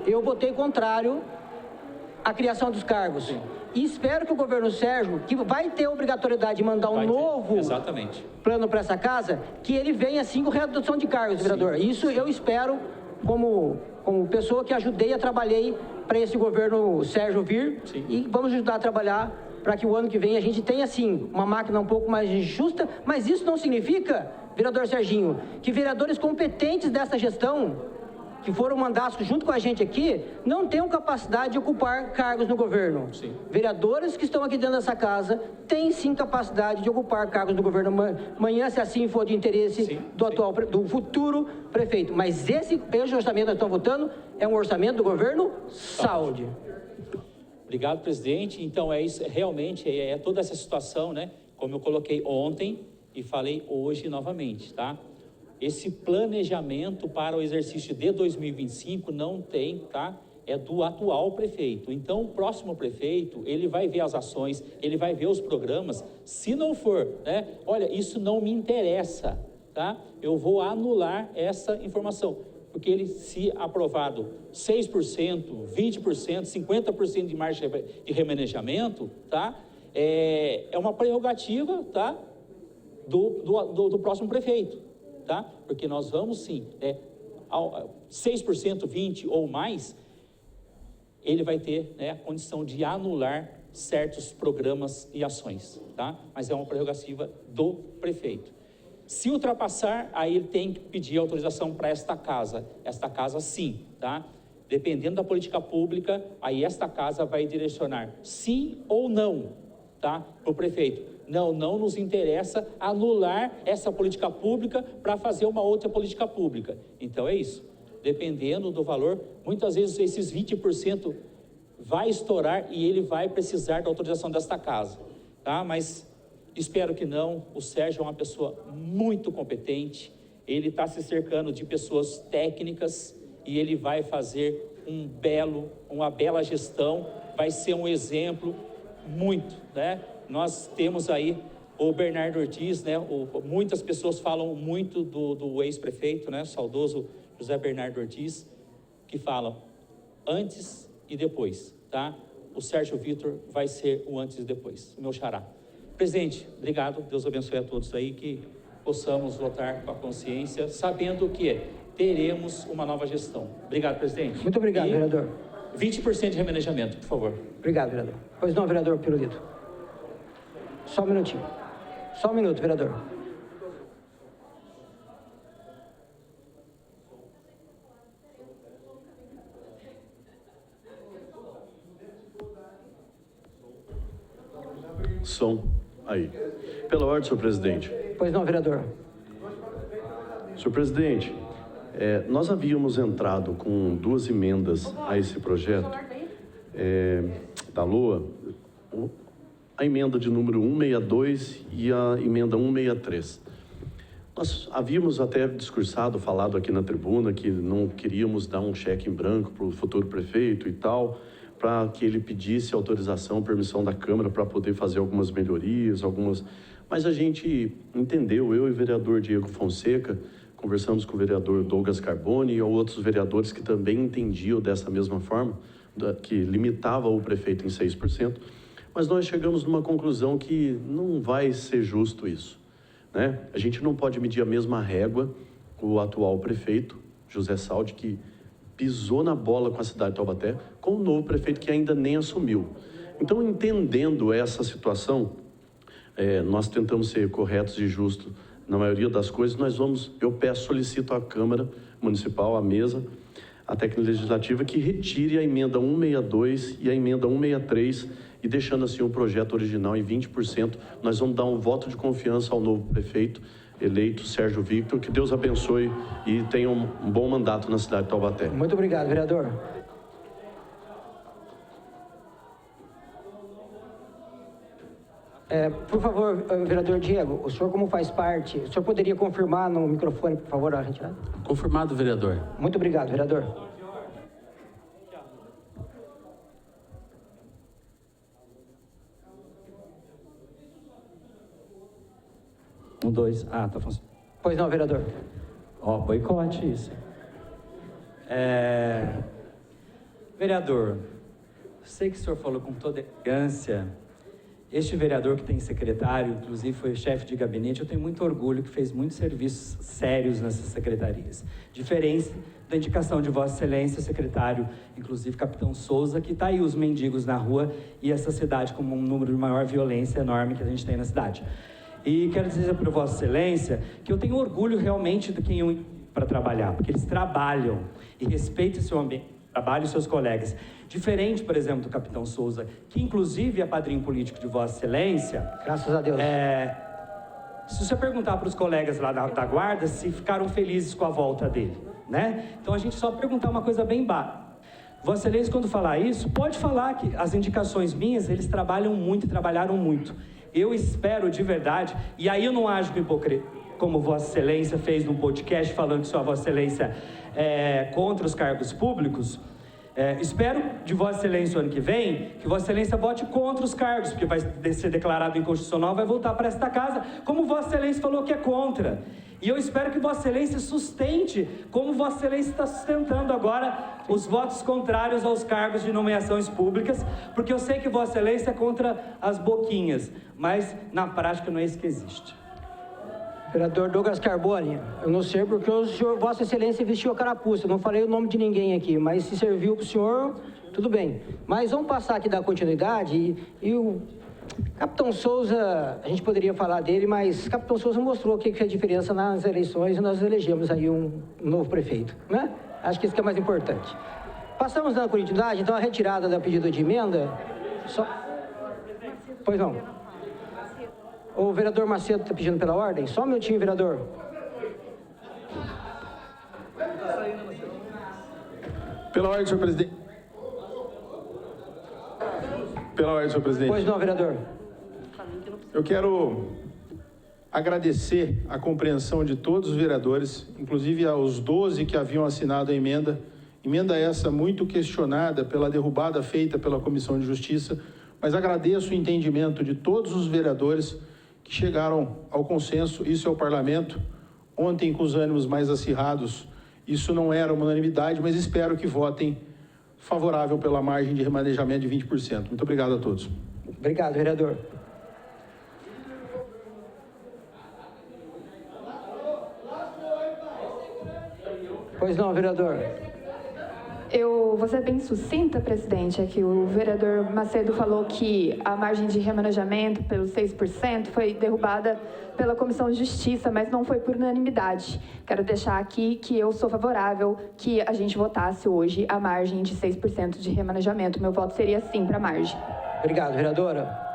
à criação dos cargos. Sim. E espero que o governo Sérgio, que vai ter a obrigatoriedade de mandar um novo plano para essa casa, que ele venha assim com redução de cargos, vereador. Sim. Isso eu espero como pessoa que ajudei a trabalhei para esse governo Sérgio vir. Sim. E vamos ajudar a trabalhar para que o ano que vem a gente tenha, assim, uma máquina um pouco mais justa, mas isso não significa, vereador Serginho, que vereadores competentes dessa gestão, que foram mandados junto com a gente aqui, não tenham capacidade de ocupar cargos no governo. Sim. Vereadores que estão aqui dentro dessa casa têm sim capacidade de ocupar cargos no governo amanhã, se assim for de interesse do futuro prefeito. Mas esse orçamento que nós estamos votando é um orçamento do governo Saldi. Obrigado, presidente. Então, é isso, realmente, é toda essa situação, né? Como eu coloquei ontem e falei hoje novamente, tá? Esse planejamento para o exercício de 2025 não tem, tá? É do atual prefeito. Então, o próximo prefeito, ele vai ver as ações, ele vai ver os programas. Se não for, né? Olha, isso não me interessa, tá? Eu vou anular essa informação. Porque ele, se aprovado 6%, 20%, 50% de margem de remanejamento, tá? É uma prerrogativa, tá? Do próximo prefeito, tá? Porque nós vamos sim, 6%, 20% ou mais, ele vai ter, né, a condição de anular certos programas e ações, tá? Mas é uma prerrogativa do prefeito. Se ultrapassar, aí ele tem que pedir autorização para esta casa sim, tá? Dependendo da política pública, aí esta casa vai direcionar sim ou não, tá? Para o prefeito. Não nos interessa anular essa política pública para fazer uma outra política pública. Então é isso. Dependendo do valor, muitas vezes esses 20% vai estourar e ele vai precisar da autorização desta casa, tá? Mas Espero que não. O Sérgio é uma pessoa muito competente, ele está se cercando de pessoas técnicas e ele vai fazer uma bela gestão, vai ser um exemplo muito, né? Nós temos aí o Bernardo Ortiz, né? Muitas pessoas falam muito do ex-prefeito, né? Saudoso José Bernardo Ortiz, que falam antes e depois, tá? O Sérgio Vitor vai ser o antes e depois, o meu xará. Presidente, obrigado, Deus abençoe a todos aí, que possamos votar com a consciência, sabendo que teremos uma nova gestão. Obrigado, presidente. Muito obrigado, vereador. 20% de remanejamento, por favor. Obrigado, vereador. Pois não, vereador Pirulito. Só um minutinho. Só um minuto, vereador. Som. Aí. Pela ordem, senhor presidente. Pois não, vereador. Senhor presidente, nós havíamos entrado com 2 emendas a esse projeto da LOA, a emenda de número 162 e a emenda 163. Nós havíamos até falado aqui na tribuna que não queríamos dar um cheque em branco para o futuro prefeito e tal, para que ele pedisse autorização, permissão da Câmara para poder fazer algumas melhorias, Mas a gente entendeu, eu e o vereador Diego Fonseca, conversamos com o vereador Douglas Carboni e outros vereadores que também entendiam dessa mesma forma, que limitava o prefeito em 6%, mas nós chegamos numa conclusão que não vai ser justo isso, né? A gente não pode medir a mesma régua com o atual prefeito, José Saldi, que pisou na bola com a cidade de Taubaté, com o novo prefeito que ainda nem assumiu. Então, entendendo essa situação, nós tentamos ser corretos e justos na maioria das coisas. Solicito à Câmara Municipal, à mesa, a técnica legislativa, que retire a emenda 162 e a emenda 163, e deixando assim o projeto original em 20%. Nós vamos dar um voto de confiança ao novo prefeito eleito, Sérgio Victor. Que Deus abençoe e tenha um bom mandato na cidade de Taubaté. Muito obrigado, vereador. Por favor, vereador Diego, o senhor como faz parte, o senhor poderia confirmar no microfone, por favor, a retirada? Confirmado, vereador. Muito obrigado, vereador. Um, dois. Tá funcionando. Pois não, vereador. Boicote isso. Vereador, sei que o senhor falou com toda elegância. Este vereador que tem secretário, inclusive foi chefe de gabinete, eu tenho muito orgulho que fez muitos serviços sérios nessas secretarias. Diferente da indicação de Vossa Excelência, secretário, inclusive Capitão Souza, que está aí os mendigos na rua e essa cidade com um número de maior violência enorme que a gente tem na cidade. E quero dizer para Vossa Excelência que eu tenho orgulho realmente de quem eu para trabalhar, porque eles trabalham e respeitam o seu ambiente, trabalho e seus colegas. Diferente, por exemplo, do Capitão Souza, que inclusive é padrinho político de Vossa Excelência. Graças a Deus. Se você perguntar para os colegas lá da guarda se ficaram felizes com a volta dele, né? Então a gente só perguntar uma coisa bem básica. Vossa Excelência, quando falar isso, pode falar que as indicações minhas, eles trabalham muito e trabalharam muito. Eu espero de verdade, e aí eu não ajo com hipocrisia, como Vossa Excelência fez num podcast falando que sua Vossa Excelência é contra os cargos públicos. Espero de Vossa Excelência o ano que vem, que Vossa Excelência vote contra os cargos, porque vai ser declarado inconstitucional, vai voltar para esta casa, como Vossa Excelência falou que é contra. E eu espero que Vossa Excelência sustente, como Vossa Excelência está sustentando agora, os votos contrários aos cargos de nomeações públicas, porque eu sei que Vossa Excelência é contra as boquinhas, mas na prática não é isso que existe. Vereador Douglas Carboni, eu não sei porque o senhor, Vossa Excelência, vestiu a carapuça. Não falei o nome de ninguém aqui, mas se serviu para o senhor, tudo bem. Mas vamos passar aqui da continuidade e o Capitão Souza, a gente poderia falar dele, mas Capitão Souza mostrou o que é a diferença nas eleições e nós elegemos aí um novo prefeito, né? Acho que isso que é mais importante. Passamos na continuidade, então a retirada da pedido de emenda. Pois não. O vereador Macedo está pedindo pela ordem. Só um minutinho, vereador. Pela ordem, senhor presidente. Pela ordem, senhor presidente. Pois não, vereador. Eu quero agradecer a compreensão de todos os vereadores, inclusive aos 12 que haviam assinado a emenda. Emenda essa muito questionada pela derrubada feita pela Comissão de Justiça, mas agradeço o entendimento de todos os vereadores que chegaram ao consenso. Isso é o parlamento. Ontem, com os ânimos mais acirrados, isso não era uma unanimidade, mas espero que votem favorável pela margem de remanejamento de 20%. Muito obrigado a todos. Obrigado, vereador. Pois não, vereador. Eu vou ser bem sucinta, presidente. É que o vereador Macedo falou que a margem de remanejamento pelos 6% foi derrubada pela Comissão de Justiça, mas não foi por unanimidade. Quero deixar aqui que eu sou favorável que a gente votasse hoje a margem de 6% de remanejamento. Meu voto seria sim para a margem. Obrigado, vereadora.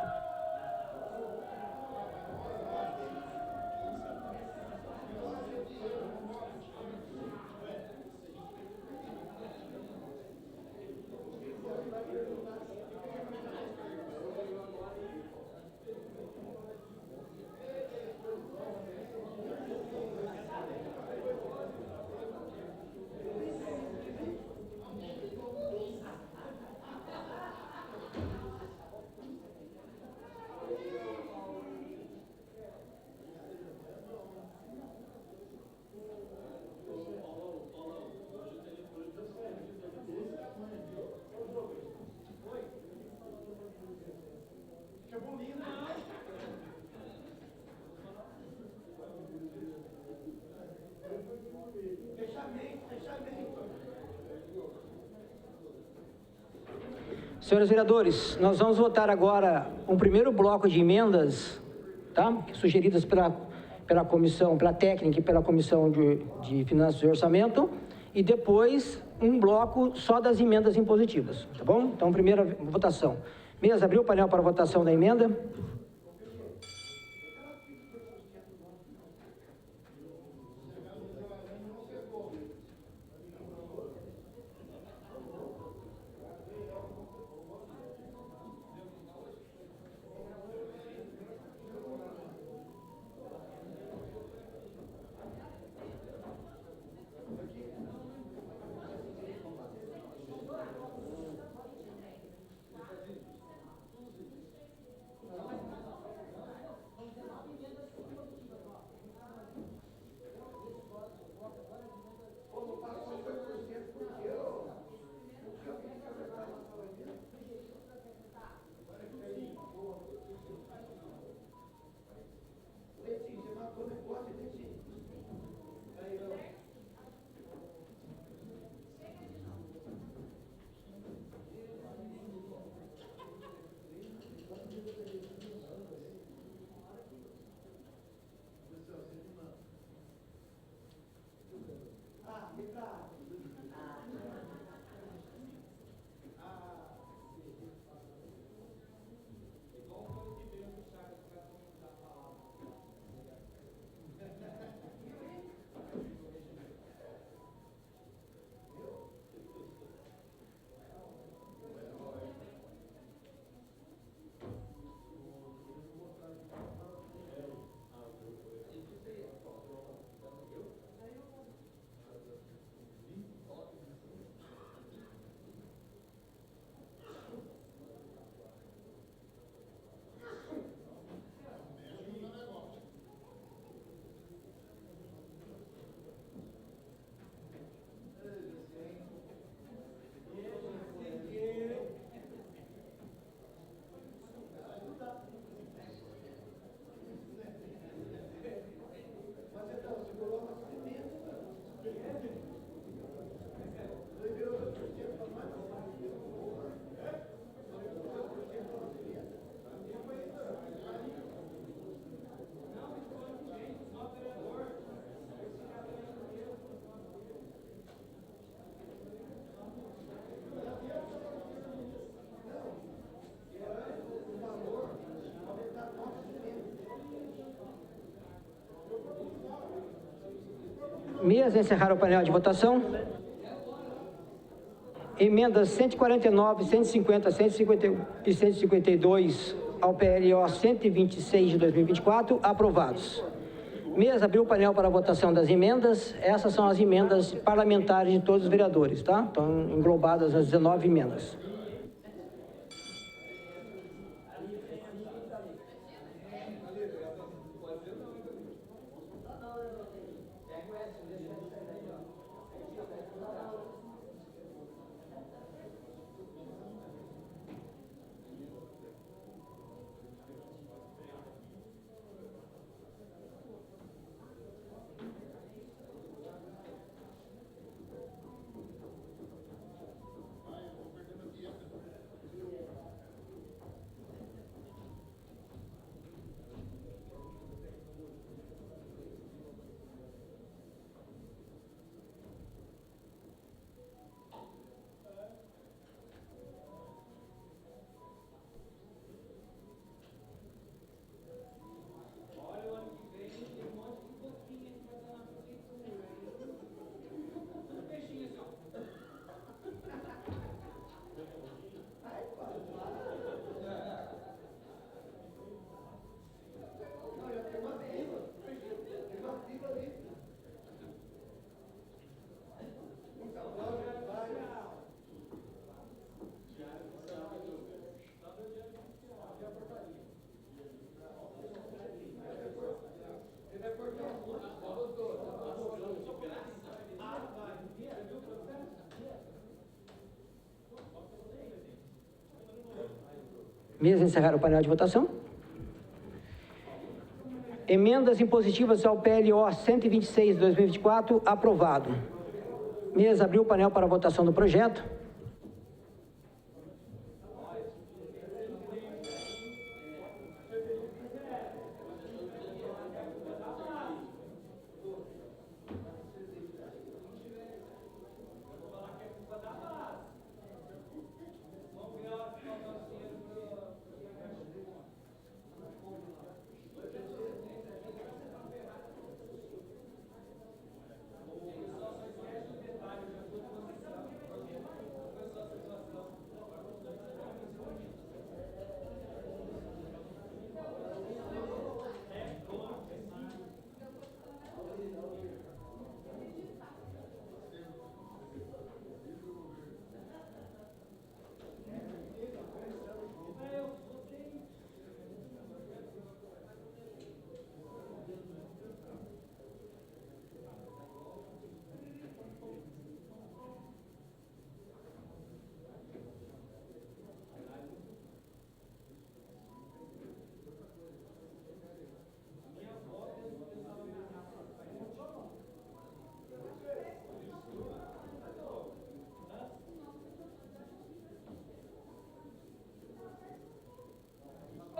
Senhores vereadores, nós vamos votar agora um primeiro bloco de emendas, tá? Sugeridas pela comissão, pela técnica e pela comissão de Finanças e Orçamento, e depois um bloco só das emendas impositivas, tá bom? Então, primeira votação. Mesa, abriu o painel para votação da emenda. Mesa, encerrar o painel de votação. Emendas 149, 150, 151 e 152 ao PLO 126 de 2024, aprovados. Mesa, abriu o painel para a votação das emendas. Essas são as emendas parlamentares de todos os vereadores, tá? Estão englobadas as 19 emendas. Mesa, encerrar o painel de votação. Emendas impositivas ao PLO 126 de 2024, aprovado. Mesa, abriu o painel para a votação do projeto.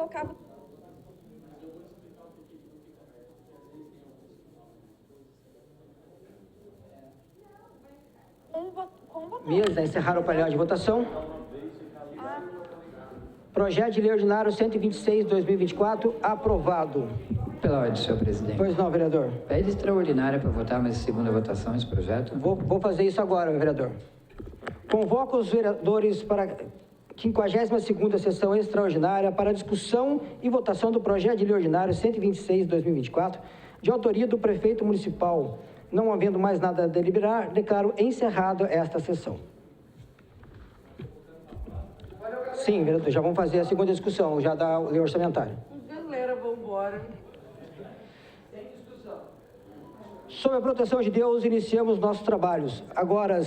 Colocava. Mesa, encerrar o painel de votação. Projeto de lei ordinário 126 de 2024, aprovado. Pela ordem, senhor presidente. Pois não, vereador. Pede extraordinária para votar, mas segunda votação esse projeto. Vou fazer isso agora, vereador. Convoco os vereadores para a 52ª sessão extraordinária para discussão e votação do projeto de lei ordinário 126 de 2024, de autoria do prefeito municipal. Não havendo mais nada a deliberar, declaro encerrada esta sessão. Sim, vereador, já vamos fazer a segunda discussão, já da lei orçamentária. Galera, vamos embora. Sob a proteção de Deus, iniciamos nossos trabalhos. Agora,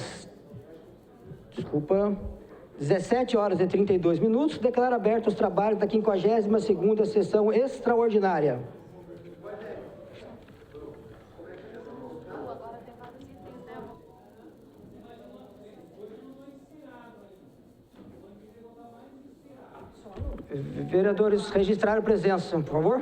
17h32, declaro abertos os trabalhos da 52ª sessão extraordinária. Vereadores, registraram presença, por favor.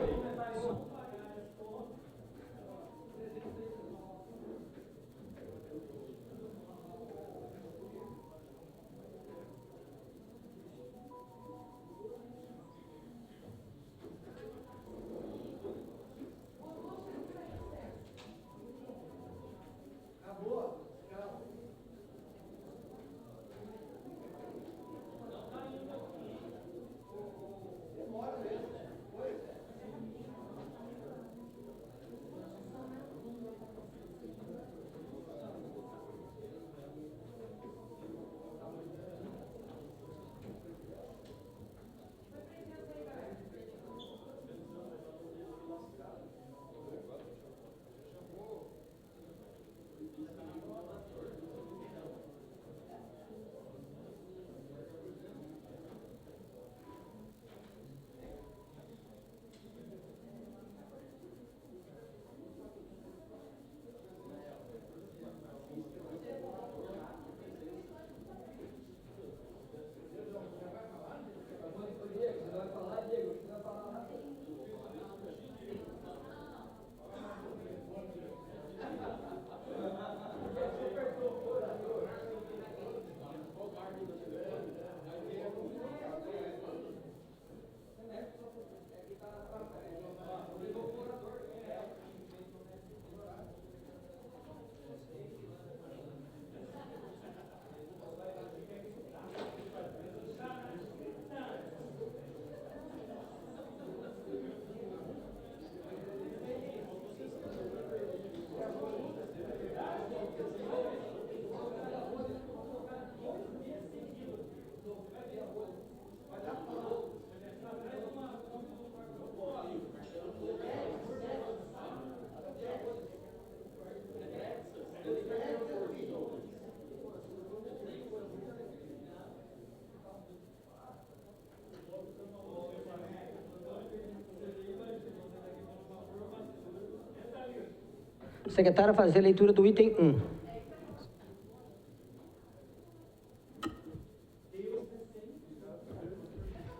Secretária, fazer a leitura do item 1.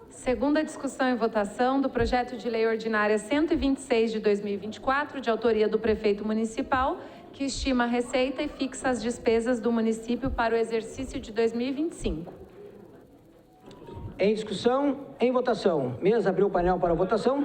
Segunda discussão e votação do projeto de lei ordinária 126 de 2024, de autoria do prefeito municipal, que estima a receita e fixa as despesas do município para o exercício de 2025. Em discussão, em votação. Mesa abriu o painel para votação.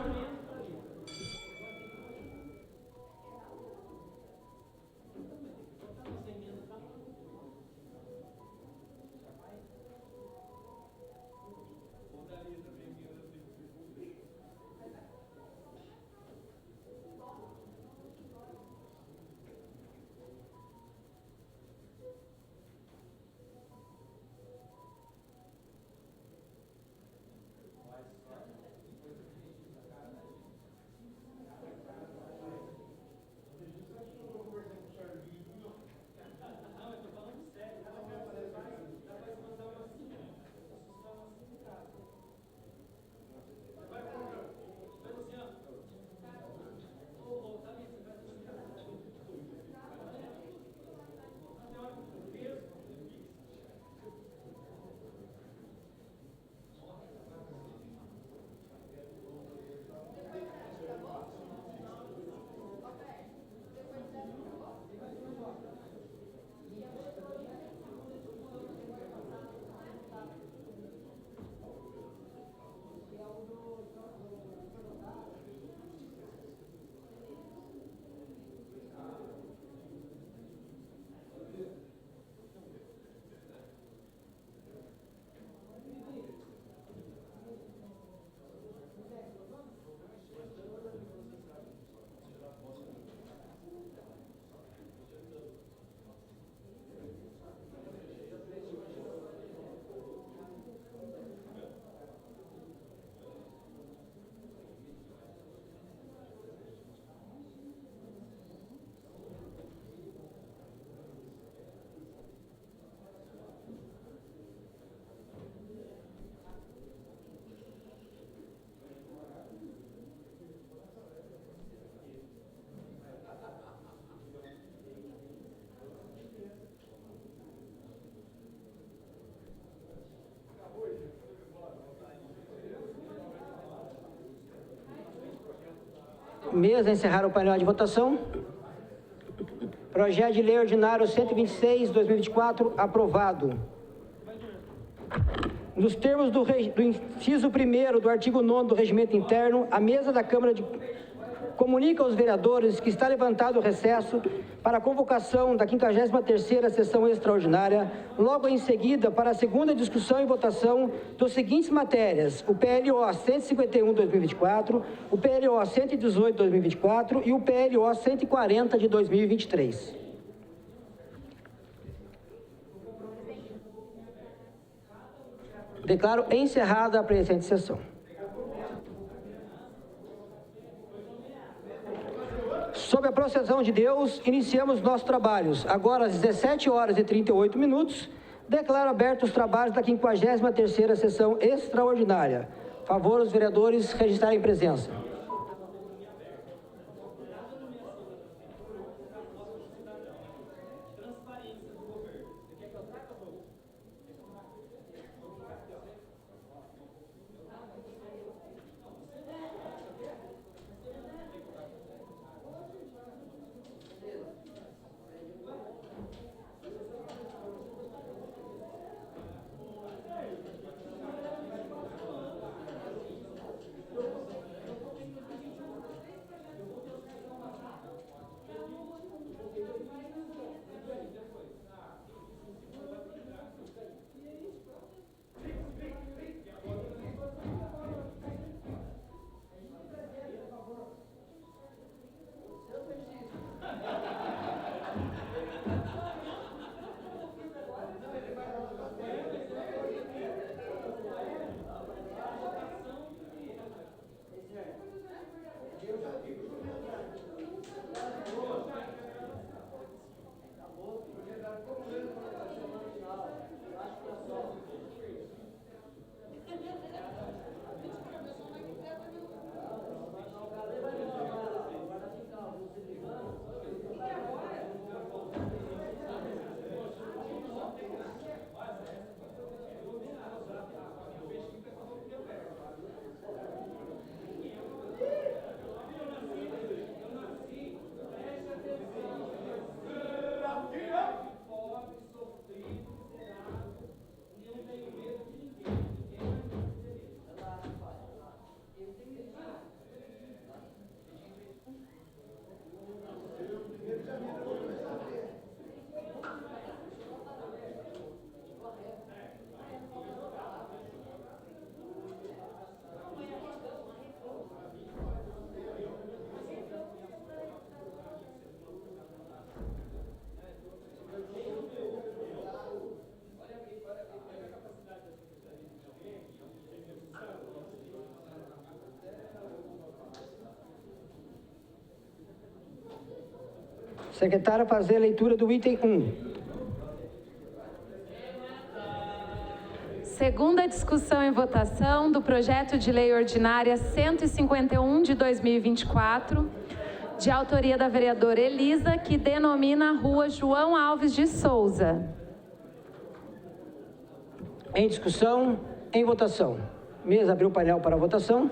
Mesa, encerrar o painel de votação. Projeto de lei ordinário 126, 2024, aprovado. Nos termos do inciso 1º do artigo 9º do Regimento Interno, a mesa da Câmara comunica aos vereadores que está levantado o recesso para a convocação da 53ª sessão extraordinária, logo em seguida para a segunda discussão e votação dos seguintes matérias: o PLO 151/2024, o PLO 118/2024 e o PLO 140 de 2023. Declaro encerrada a presente sessão. Sob a processão de Deus, iniciamos nossos trabalhos. Agora, às 17h38, declaro abertos os trabalhos da 53ª sessão extraordinária. Favor os vereadores registrarem presença. Secretária, fazer a leitura do item 1. Segunda discussão e votação do projeto de lei ordinária 151 de 2024, de autoria da vereadora Elisa, que denomina a Rua João Alves de Souza. Em discussão, em votação. Mesa abriu o painel para votação.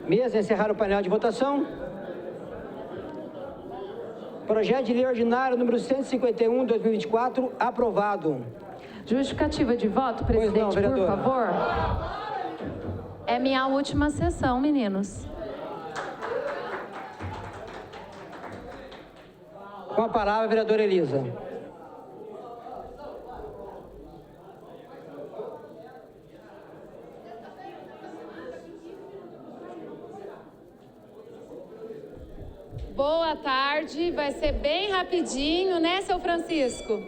Mesa, encerrar o painel de votação. Projeto de lei ordinário número 151, 2024, aprovado. Justificativa de voto, presidente, não, por favor. É minha última sessão, meninos. Com a palavra, a vereadora Elisa. Boa tarde, vai ser bem rapidinho, né, seu Francisco?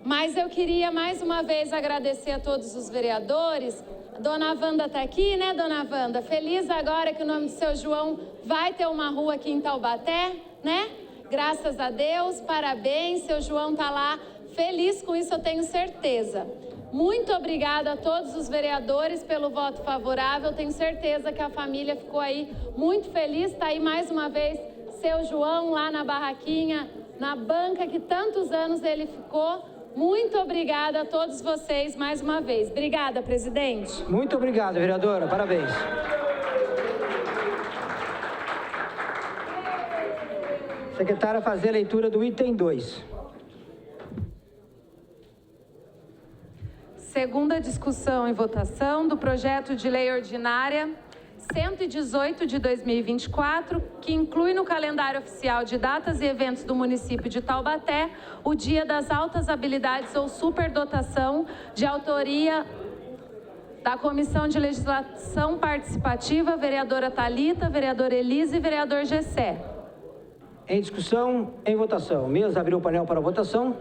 Mas eu queria mais uma vez agradecer a todos os vereadores. A dona Wanda está aqui, né, dona Wanda? Feliz agora que o nome do seu João vai ter uma rua aqui em Taubaté, né? Graças a Deus, parabéns, seu João está lá. Feliz com isso, eu tenho certeza. Muito obrigada a todos os vereadores pelo voto favorável. Tenho certeza que a família ficou aí muito feliz. Está aí mais uma vez seu João lá na barraquinha, na banca que tantos anos ele ficou. Muito obrigada a todos vocês mais uma vez. Obrigada, presidente. Muito obrigado, vereadora. Parabéns. Secretária, fazer a leitura do item 2. Segunda discussão e votação do projeto de lei ordinária 118 de 2024, que inclui no calendário oficial de datas e eventos do município de Taubaté o Dia das Altas Habilidades ou Superdotação, de autoria da Comissão de Legislação Participativa, vereadora Thalita, vereadora Elisa e vereador Gessé. Em discussão, em votação. Mesa abriu o painel para votação.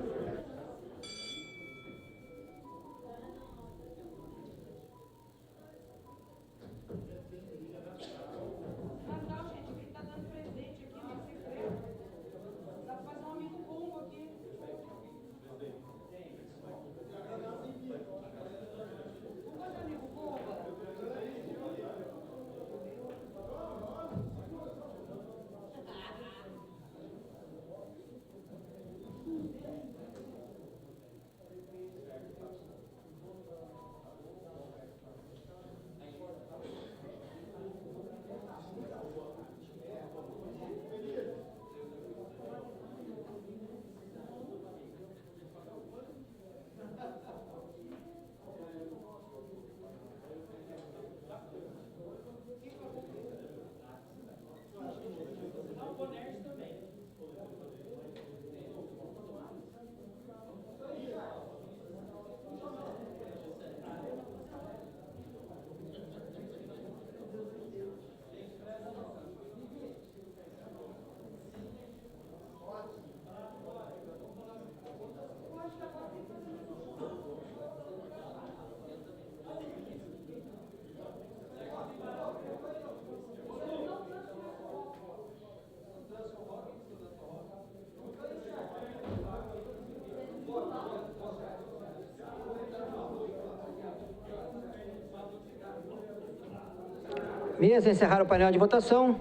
Mesa, encerrar o painel de votação.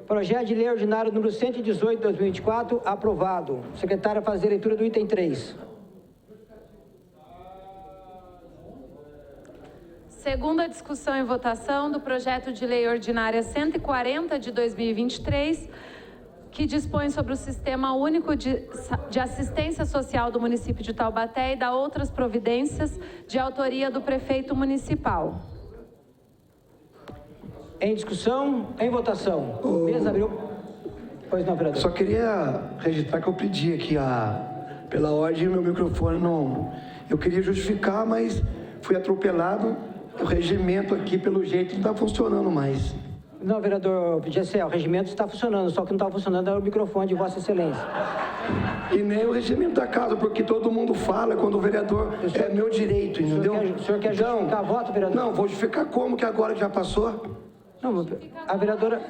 Projeto de lei ordinário número 118 de 2024, aprovado. Secretária, fazer a leitura do item 3. Segunda discussão e votação do projeto de lei ordinária 140 de 2023, que dispõe sobre o Sistema Único de Assistência Social do município de Taubaté e da outras providências, de autoria do prefeito municipal. Em discussão, em votação. Mesa abriu. Pois não, vereador. Só queria registrar que eu pedi aqui pela ordem, meu microfone não... Eu queria justificar, mas fui atropelado. O regimento aqui, pelo jeito, não está funcionando mais. Não, vereador Gessé, o regimento está funcionando, só que não está funcionando é o microfone de Vossa Excelência. E nem o regimento da casa, porque todo mundo fala quando o vereador é meu direito, entendeu? O senhor quer justificar voto, vereador? Não, vou justificar como que agora já passou? Não, a vereadora...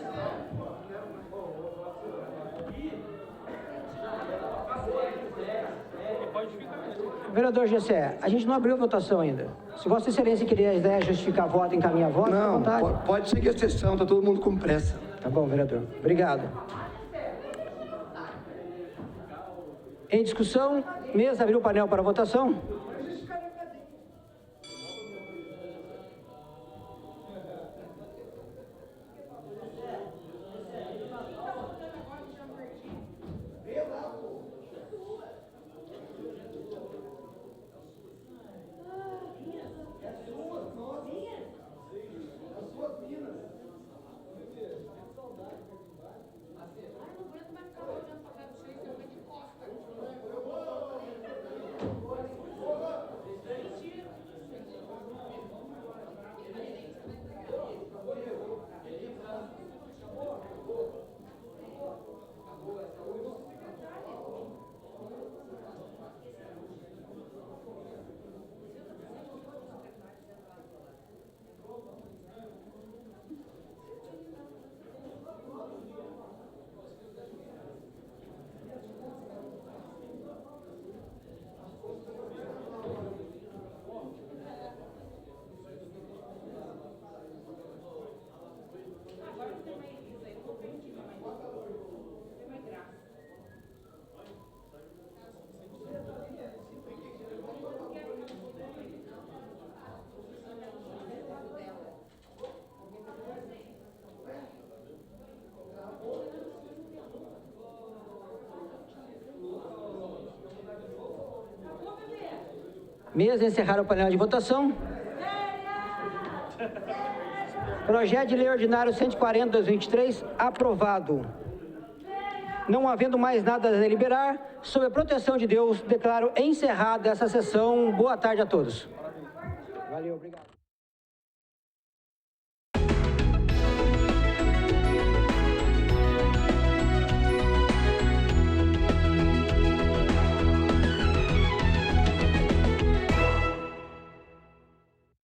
Vereador Gessé, a gente não abriu a votação ainda. Se Vossa Excelência queria justificar voto, encaminhar voto, não, à vontade. Pode seguir a sessão, está todo mundo com pressa. Tá bom, vereador. Obrigado. Em discussão, mesa abriu o painel para votação. Mesa, encerrar o painel de votação. Projeto de lei ordinário 140 de 2023, aprovado. Não havendo mais nada a deliberar, sob a proteção de Deus, declaro encerrada essa sessão. Boa tarde a todos. Valeu, obrigado.